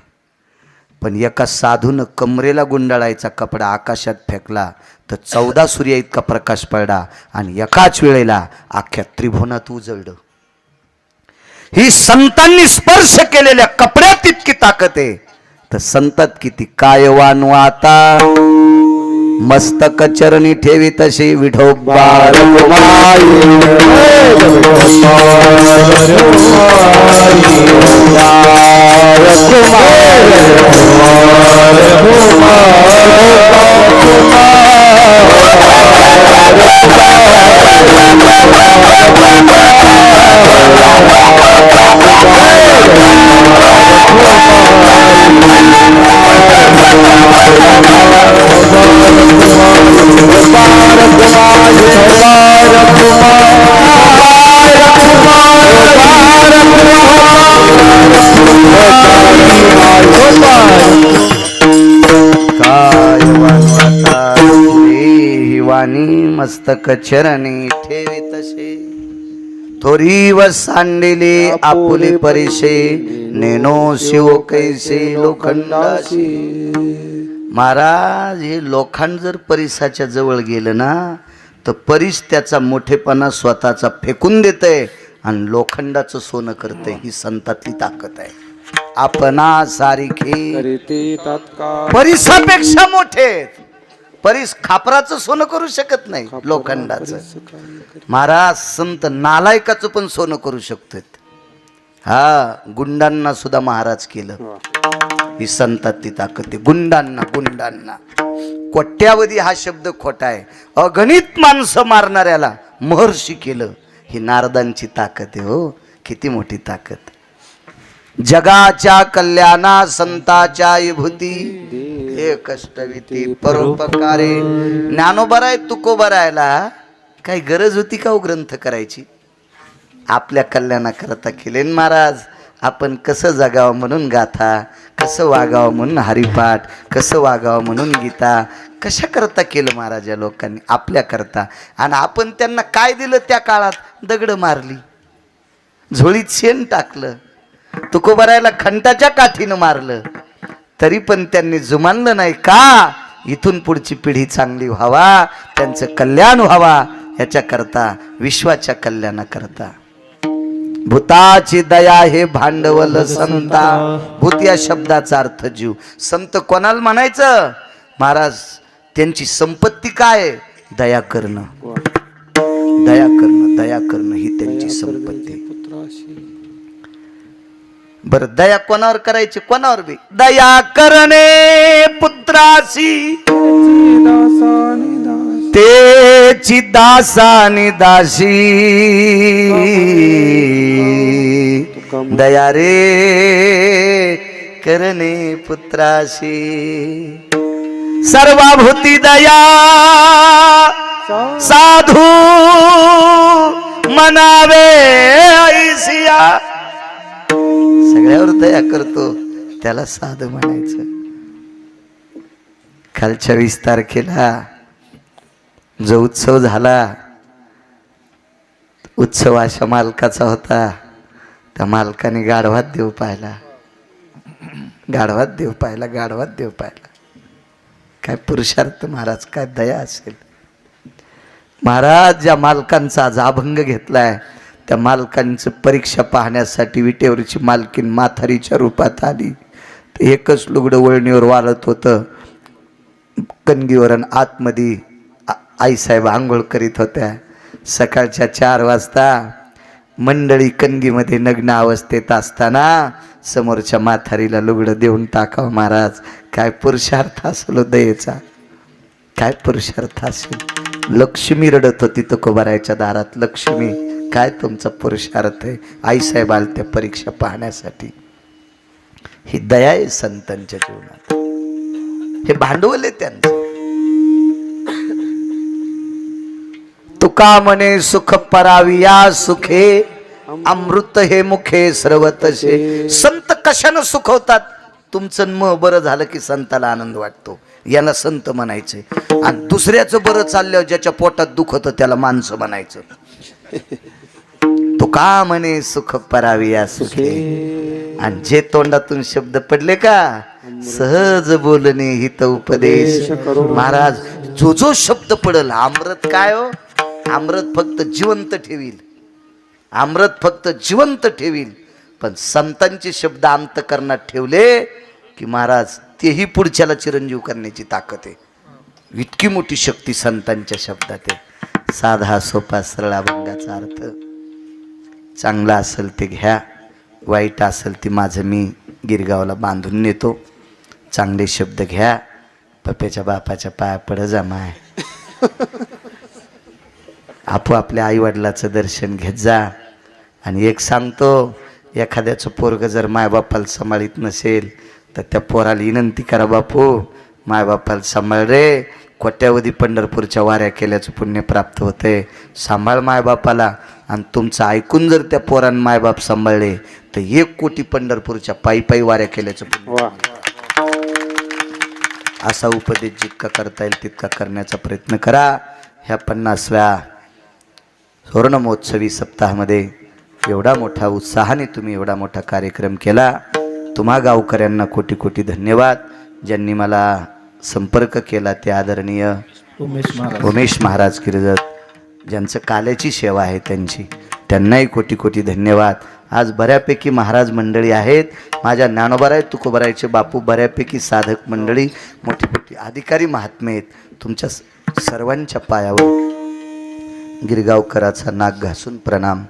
पण एका साधून कमरेला गुंडाळायचा कपडा आकाशात फेकला तर 14 सूर्य इतका प्रकाश पडला आणि एकाच वेळेला अख्ख्या त्रिभुवनात उजळलं. ही संतांनी स्पर्श केलेल्या कपड्यात इतकी ताकद आहे तर संतात किती. कायवान वाता मस्तक चरणी ठेवी तशी विठोबा मस्तक चरणी ठेवी तसे थोरी व सांडिले आपुले परिशे नेनो शिव कैसे लोखंडाशी. महाराज हे लोखंड जर परिसाच्या जवळ गेलं ना तर परिस त्याचा मोठेपणा स्वतःचा फेकून देतय आणि लोखंडाचं सोनं करतय. ही संतातली ताकद आहे. आपणा सारिखे परिसापेक्षा मोठे. परीस खापराचं सोनं करू शकत नाही, लोखंडाचं. महाराज संत नालायकाचं पण सोनं करू शकतात. हा गुंडांना सुद्धा महाराज केलं. ही संतातली ताकद आहे. गुंडांना गुंडांना कोट्यावधी हा शब्द खोटा आहे. अगणित माणसं मारणाऱ्याला महर्षी केलं. ही नारदांची ताकद आहे. हो किती मोठी ताकद. जगाच्या कल्याणा संताच्या विभूती हे कष्टविती परोपकारे. ज्ञानोबा आहे तुकोबा राहायला काही गरज होती का हो ग्रंथ करायची? आपल्या कल्याणाकरता केले महाराज. आपण कसं जगावं म्हणून गाथा, कसं वागावं म्हणून हरिपाठ, कसं वागावं म्हणून गीता, कशा करता केलं महाराज या लोकांनी आपल्या करता. आणि आपण त्यांना काय दिलं त्या काळात? दगड मारली, झोळीत शेण टाकलं, तुकोबरायला खंटाच्या काठीनं मारलं, तरी पण त्यांनी जुमानलं नाही. का? इथून पुढची पिढी चांगली व्हावा, त्यांचं कल्याण व्हावा याच्या करता, विश्वाच्या कल्याणाकरता. भूताची दया हे भांडवल संता. भूत या शब्दाचा अर्थ जीव. संत कोणाला म्हणायचं? महाराज त्यांची संपत्ती काय? दया करणं. दया करणं, दया करणं ही त्यांची संपत्ती. बर दया कोणावर करायची? कोणावर बी दया करणे पुत्रासी तेची दासानी दासी. दया रे करणे पुत्रासी. सर्वभूती दया साधू मनावे ऐसिया. सगळ्यावर दया करतो त्याला साधू म्हणायचं. कालच्या 20 तारखेला जो उत्सव झाला, उत्सव अशा मालकाचा होता. त्या मालकाने गाढवात देव पाहिला, गाढवात देव पाहिला, गाढवात देव पाहिला. काय पुरुषार्थ महाराज, काय दया असेल. महाराज ज्या मालकांचा आज अभंग घेतलाय त्या मालकांचं परीक्षा पाहण्यासाठी विटेवरची मालकीन माथारीच्या रूपात आली. तर एकच लुगडं वळणीवर वाळत होतं कणगीवर, आणि आतमध्ये आईसाहेब आंघोळ करीत होत्या. सकाळच्या 4 वाजता मंडळी कणगीमध्ये नग्न अवस्थेत असताना समोरच्या माथारीला लुगडं देऊन टाकावं. महाराज काय पुरुषार्थ असेल दयेचा, काय पुरुषार्थ असेल. लक्ष्मी रडत होती तुकोबारायच्या दारात. लक्ष्मी काय तुमचा पुरुषार्थ आहे. आईसाहेब आले त्या परीक्षा पाहण्यासाठी. ही दया आहे संतांच्या जीवनात. हे भांडवल आहे त्यांचं. तुका म्हणे सुख पराविया सुखे अमृत हे मुखे सर्वतसे. संत कशानं सुखवतात? तुमचं बरं झालं की संताला आनंद वाटतो, याला संत म्हणायचे. आणि दुसऱ्याचं बरं चालल्यावर ज्याच्या पोटात दुख होतं त्याला माणसं म्हणायचं. तुका म्हणे सुख पराविया सुखे. आणि जे तोंडातून शब्द पडले का सहज बोलणे हित उपदेश. महाराज जो जो शब्द पडल, अमृत काय हो, अमृत फक्त जिवंत ठेवील, अमृत फक्त जिवंत ठेवील. पण संतांचे शब्द अंतकरणात ठेवले की महाराज तेही पुढच्याला चिरंजीव करण्याची ताकद आहे. इतकी मोठी शक्ती संतांच्या शब्दात आहे. साधा सोपा सरळ अभंगाचा अर्थ. चांगला असेल ते घ्या, वाईट असेल ते माझं मी गिरगावला बांधून नेतो. चांगले शब्द घ्या, पप्प्याच्या बापाच्या पाया पड जा माय. आपल्या आईवडिलाचं दर्शन घेत जा. आणि एक सांगतो, एखाद्याचं पोरग जर मायबापाला सांभाळीत नसेल तर त्या पोराला विनंती करा, बापू मायबापाला सांभाळ रे. कोट्यावधी पंढरपूरच्या वाऱ्या केल्याचं पुण्य प्राप्त होतंय. सांभाळ मायबापाला. आणि तुमचं ऐकून जर त्या पोरानं मायबाप सांभाळले तर 1 कोटी पंढरपूरच्या पायी पायी वाऱ्या केल्याचं पुण्य. असा उपदेश जितका करता येईल तितका करण्याचा प्रयत्न करा. ह्या 50व्या सुवर्ण महोत्सवी सप्ताहामध्ये एवढा मोठा उत्साहाने तुम्ही एवढा मोठा कार्यक्रम केला. तुम्हा गावकऱ्यांना कोटी कोटी धन्यवाद. ज्यांनी मला संपर्क केला ते आदरणीय उमेश महाराज किर्जत, ज्यांचं काल्याची सेवा आहे त्यांनाही कोटी कोटी धन्यवाद. आज बऱ्यापैकी महाराज मंडळी आहेत. माझ्या ज्ञानोबाराय तुकोबारायचे बापू, बऱ्यापैकी साधक मंडळी, मोठी मोठी अधिकारी महात्मे आहेत. तुमच्या सर्वांच्या पायावर गिरगावकराचा नाक घासून प्रणाम.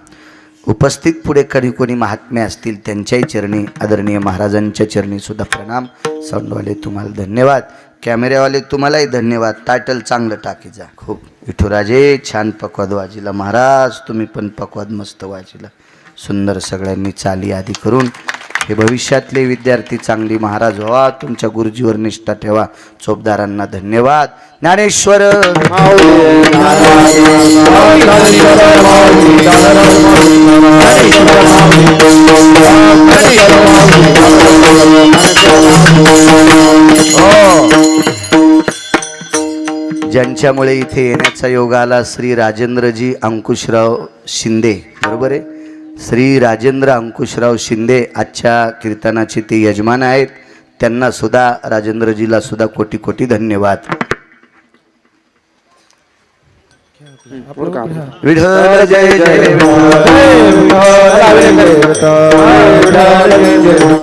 उपस्थित पुढे कधी कोणी महात्मे असतील त्यांच्याही चरणी, आदरणीय महाराजांच्या चरणी सुद्धा प्रणाम. साऊंडवाले तुम्हाला धन्यवाद, कॅमेऱ्यावाले तुम्हालाही धन्यवाद. टायटल चांगलं टाकी जा. खूप विठुराजे छान पकवाद वाजिला. महाराज तुम्ही पण पकवाद मस्त वाजिला. सुंदर सगळ्यांनी चाली आधी करून हे भविष्यातले विद्यार्थी चांगली महाराज व्हा. तुमच्या गुरुजीवर निष्ठा ठेवा. चोपदारांना धन्यवाद. ज्ञानेश्वर ज्यांच्यामुळे इथे येण्याचा योग आला, श्री राजेंद्रजी अंकुशराव शिंदे, बरोबर आहे, श्री राजेंद्र अंकुशराव शिंदे आजच्या कीर्तनाचे ते यजमान आहेत. त्यांना सुद्धा, राजेंद्रजीला सुद्धा कोटी कोटी धन्यवाद. विठ्ठल जय जय विठ्ठल. जय विठ्ठल, जय विठ्ठल, जय विठ्ठल.